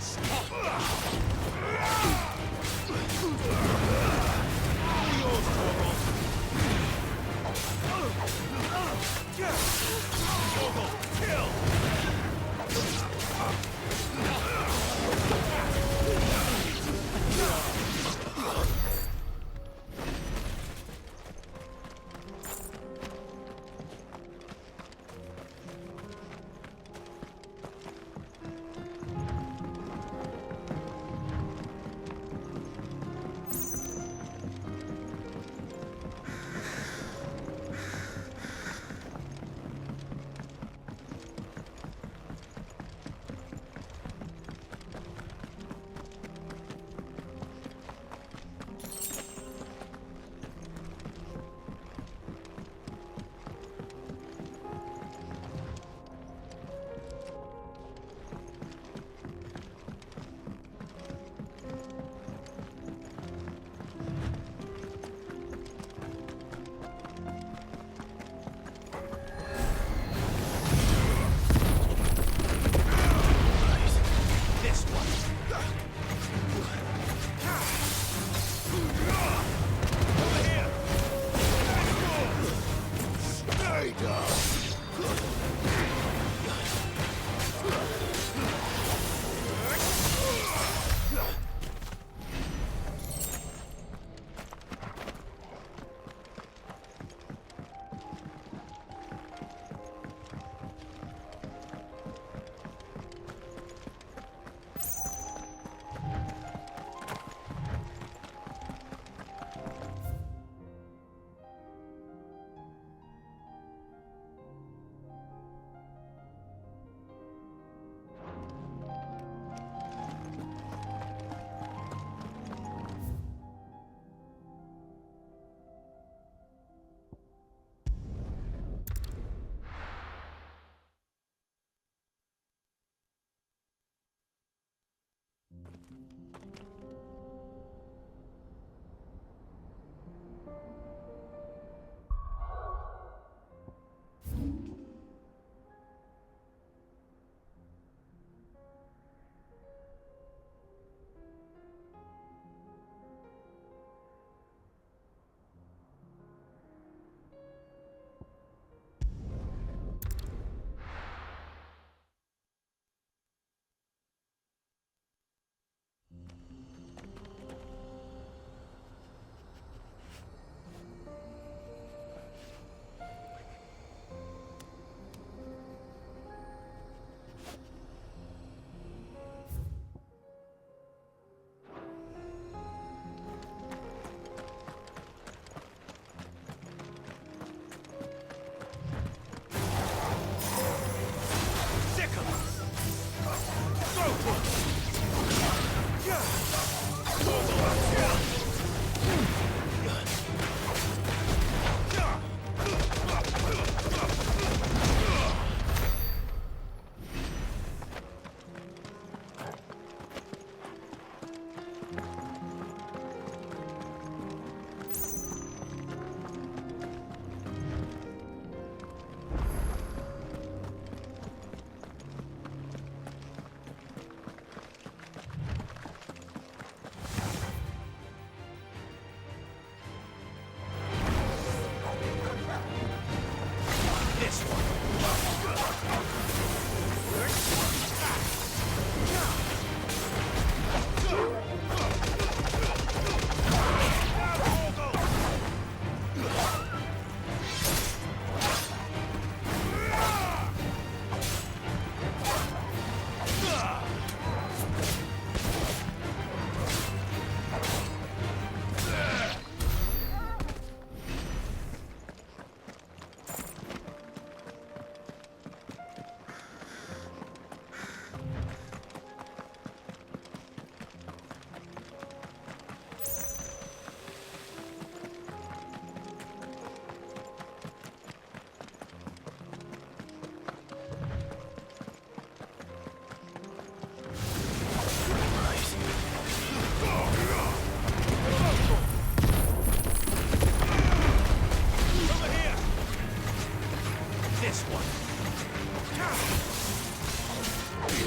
This one.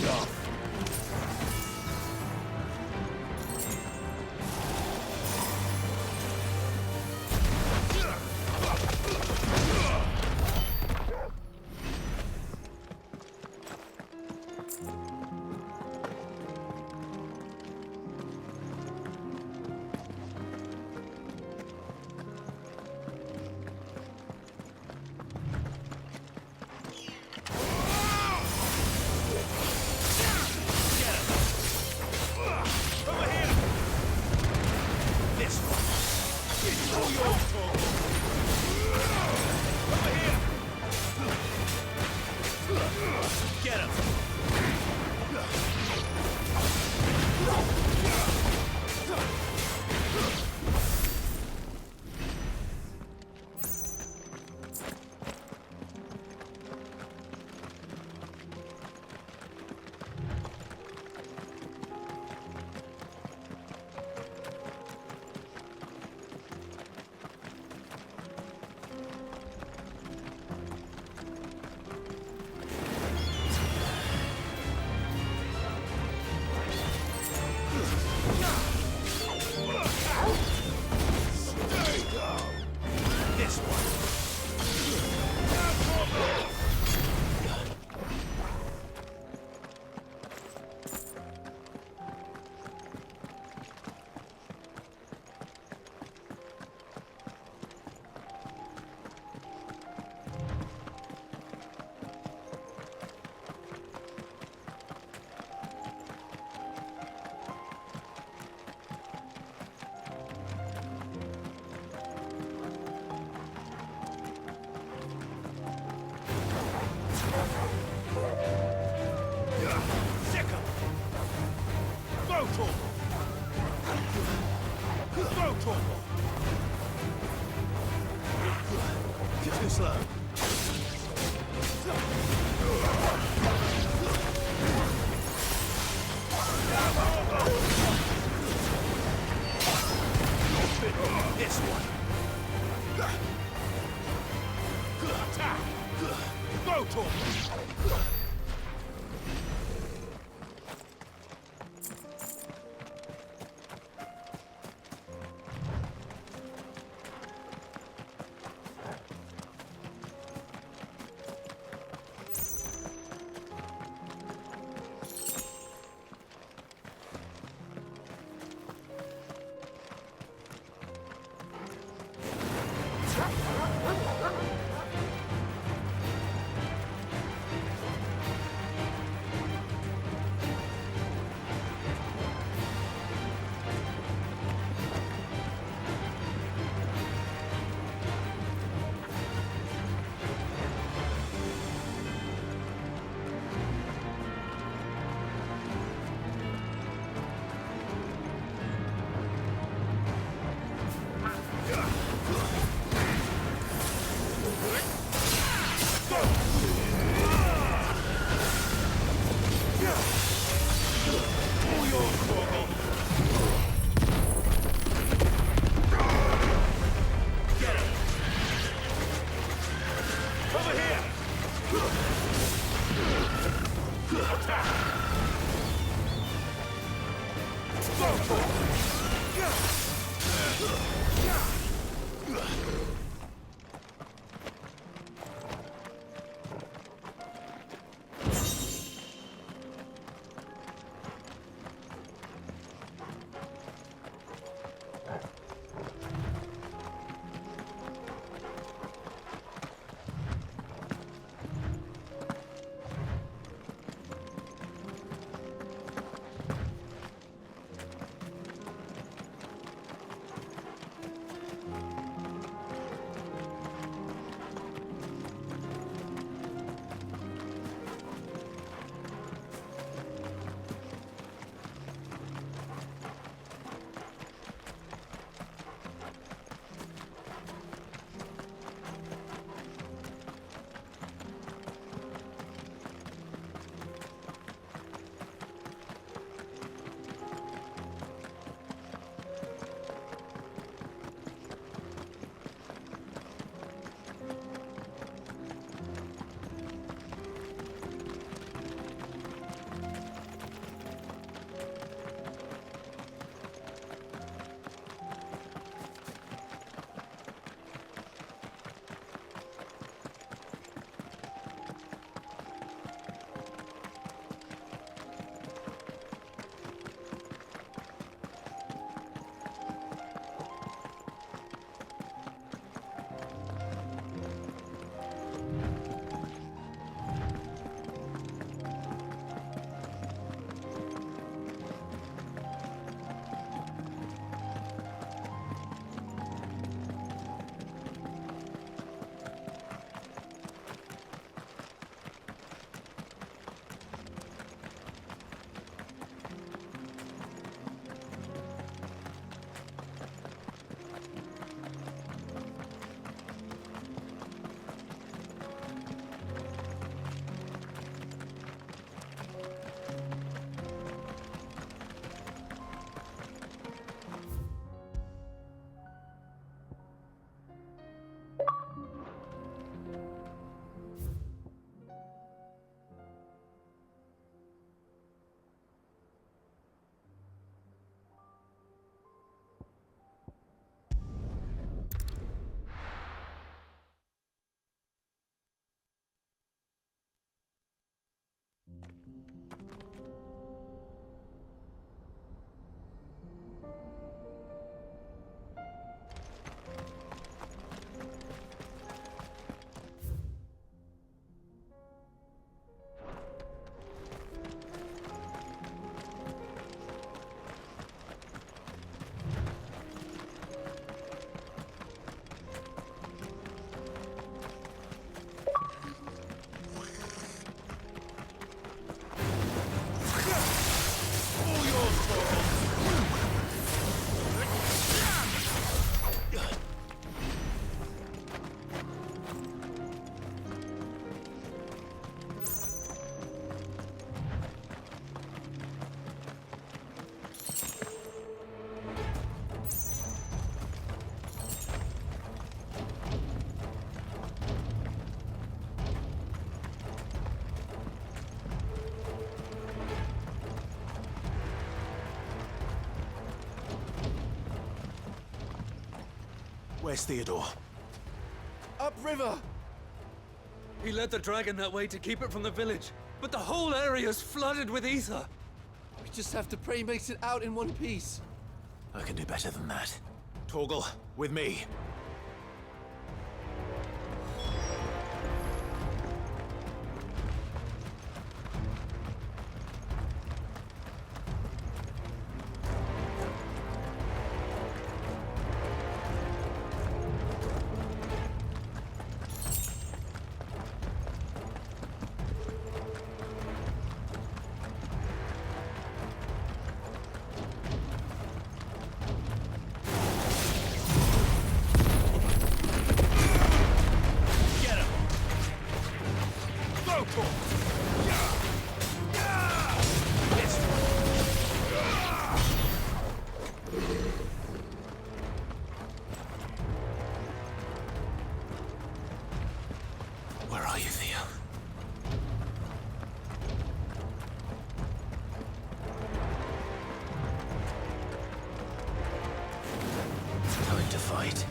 Enough. Get him! This one. You're too slow. This one. Attack. Go to him. Where's Theodore? Upriver! He led the dragon that way to keep it from the village, but the whole area's flooded with ether. We just have to pray he makes it out in one piece. I can do better than that. Torgal, with me. Where are you, Theo? Time to fight.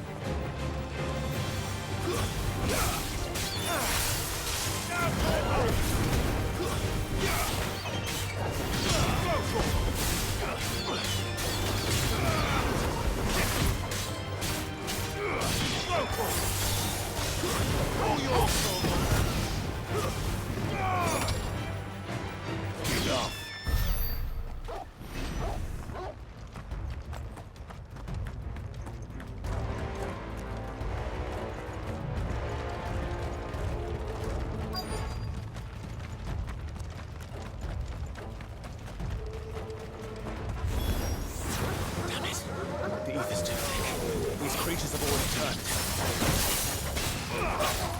Creatures have already turned.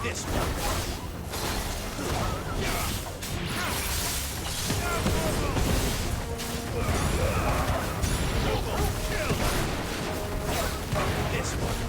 This one. This one.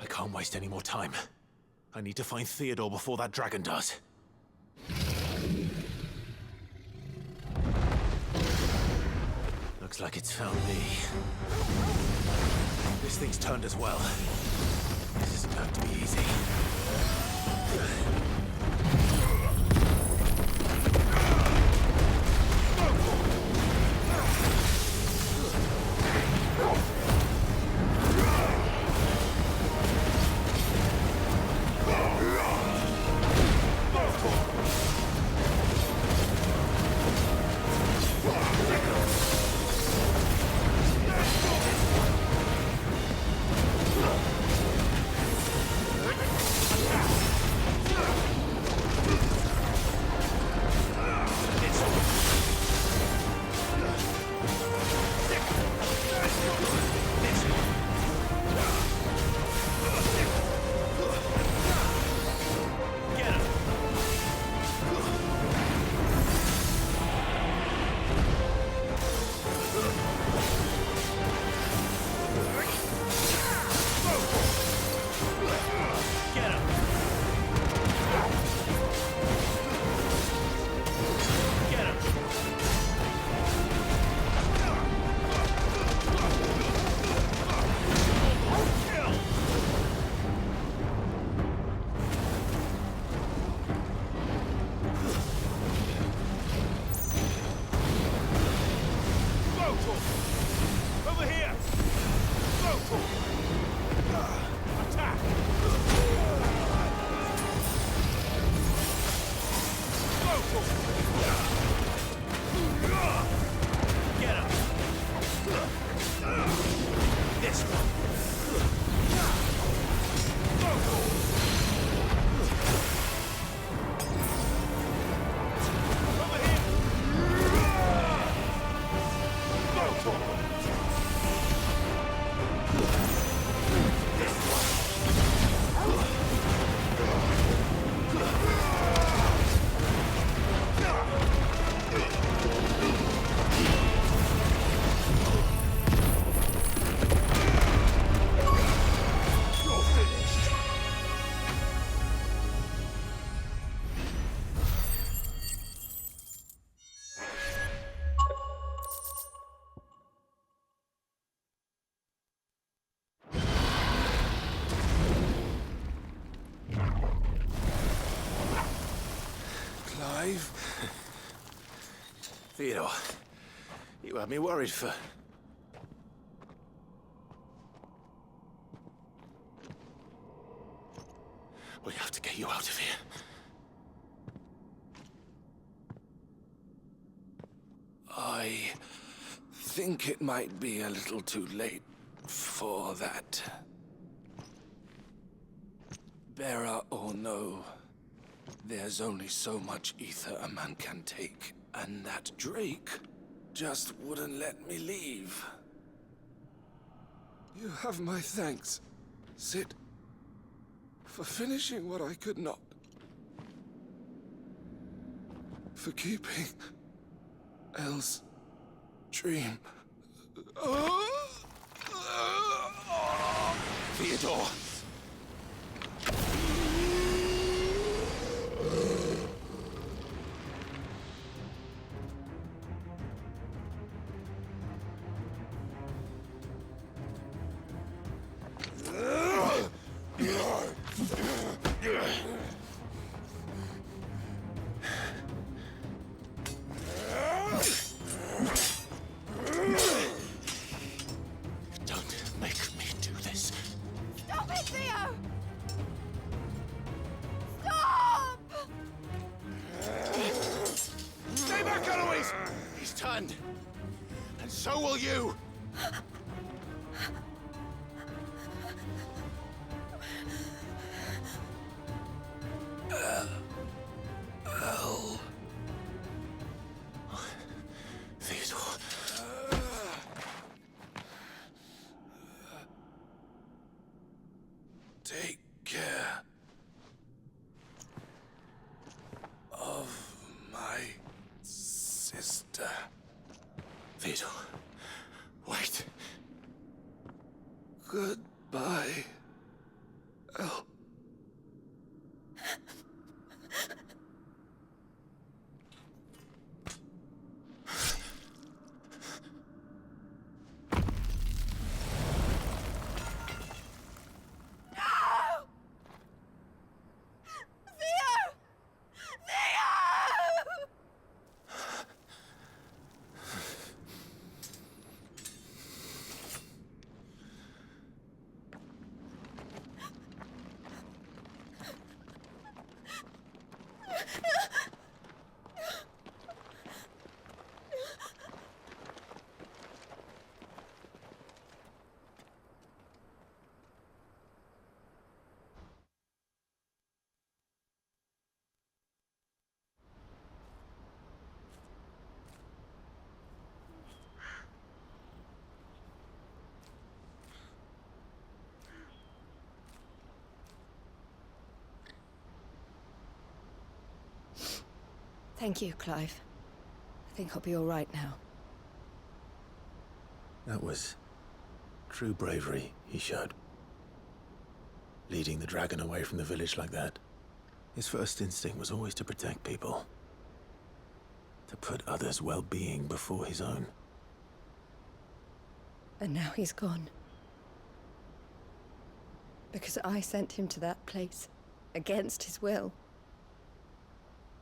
I can't waste any more time. I need to find Theodore before that dragon does. Looks like it's found me. This thing's turned as well. This isn't going to be easy. Clive. Theodore, you had me worried for... We have to get you out of here. I think it might be a little too late for that. Bearer or no, there's only so much ether a man can take, and that Drake just wouldn't let me leave. You have my thanks, Sid, for finishing what I could not. For keeping Elle's dream. Theodore! Don't make me do this. Stop it, Theo! Stop! Stay back, Eloise! He's turned. And so will you! Elle. Theodore. Take care of my sister. Theodore, wait. Goodbye, Elle. Thank you, Clive. I think I'll be all right now. That was true bravery he showed. Leading the dragon away from the village like that. His first instinct was always to protect people. To put others' well-being before his own. And now he's gone. Because I sent him to that place, against his will.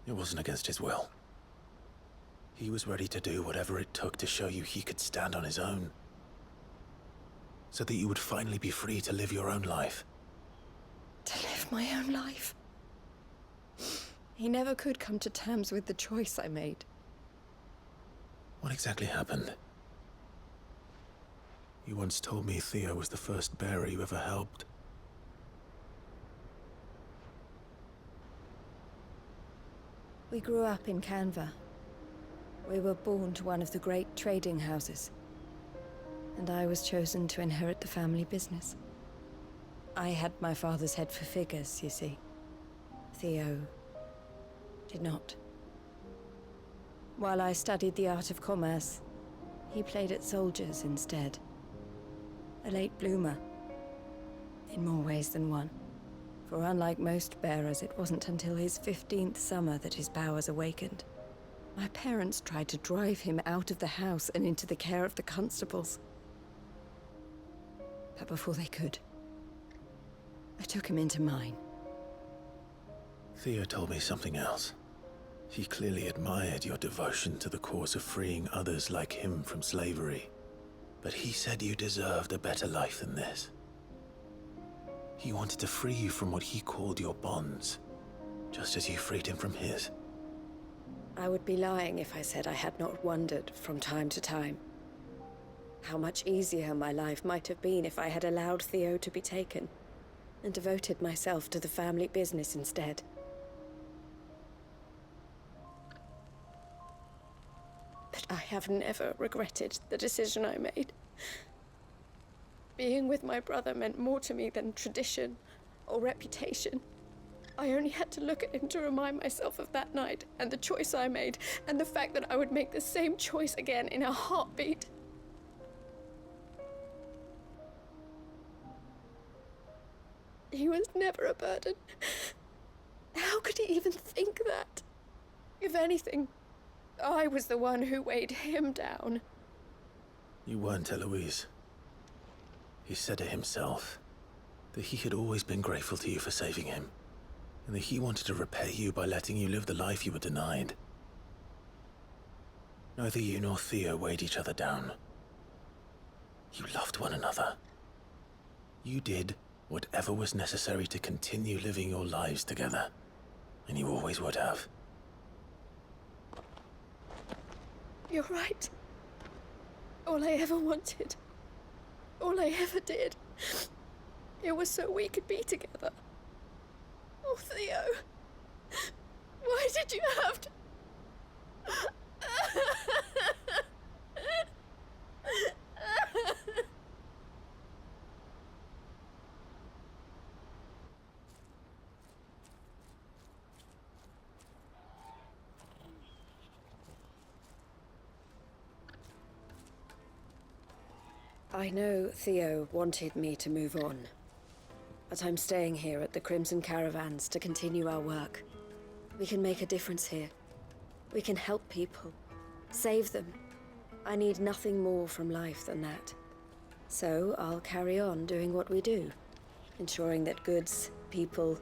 It wasn't against his will. He was ready to do whatever it took to show you he could stand on his own. So that you would finally be free to live your own life. To live my own life. He never could come to terms with the choice I made. What exactly happened? You once told me Theo was the first bearer you ever helped. We grew up in Canva. We were born to one of the great trading houses. And I was chosen to inherit the family business. I had my father's head for figures, you see. Theo did not. While I studied the art of commerce, he played at soldiers instead. A late bloomer, in more ways than one. For unlike most bearers, it wasn't until his 15th summer that his powers awakened. My parents tried to drive him out of the house and into the care of the constables. But before they could, I took him into mine. Theo told me something else. He clearly admired your devotion to the cause of freeing others like him from slavery. But he said you deserved a better life than this. He wanted to free you from what he called your bonds, just as you freed him from his. I would be lying if I said I had not wondered from time to time how much easier my life might have been if I had allowed Theo to be taken and devoted myself to the family business instead. But I have never regretted the decision I made. Being with my brother meant more to me than tradition or reputation. I only had to look at him to remind myself of that night and the choice I made, and the fact that I would make the same choice again in a heartbeat. He was never a burden. How could he even think that? If anything, I was the one who weighed him down. You weren't, Eloise. He said it himself, that he had always been grateful to you for saving him, and that he wanted to repay you by letting you live the life you were denied. Neither you nor Theo weighed each other down. You loved one another. You did whatever was necessary to continue living your lives together, and you always would have. You're right. All I ever wanted, all I ever did, it was so we could be together. Oh, Theo, why did you have to... I know Theo wanted me to move on, but I'm staying here at the Crimson Caravans to continue our work. We can make a difference here. We can help people, save them. I need nothing more from life than that. So I'll carry on doing what we do, ensuring that goods, people,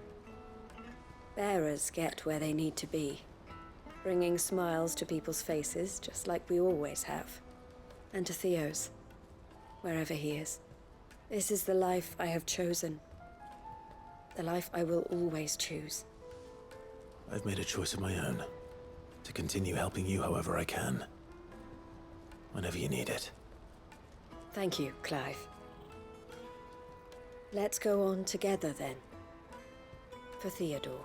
bearers get where they need to be, bringing smiles to people's faces just like we always have, and to Theo's, wherever he is. This is the life I have chosen. The life I will always choose. I've made a choice of my own, to continue helping you however I can, whenever you need it. Thank you, Clive. Let's go on together then. For Theodore.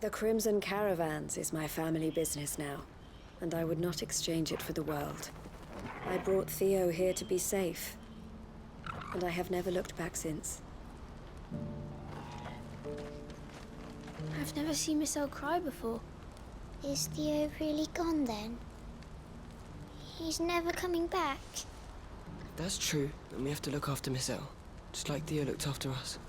The Crimson Caravans is my family business now, and I would not exchange it for the world. I brought Theo here to be safe, and I have never looked back since. I've never seen Miss L cry before. Is Theo really gone then? He's never coming back. That's true, and we have to look after Miss L, just like Theo looked after us.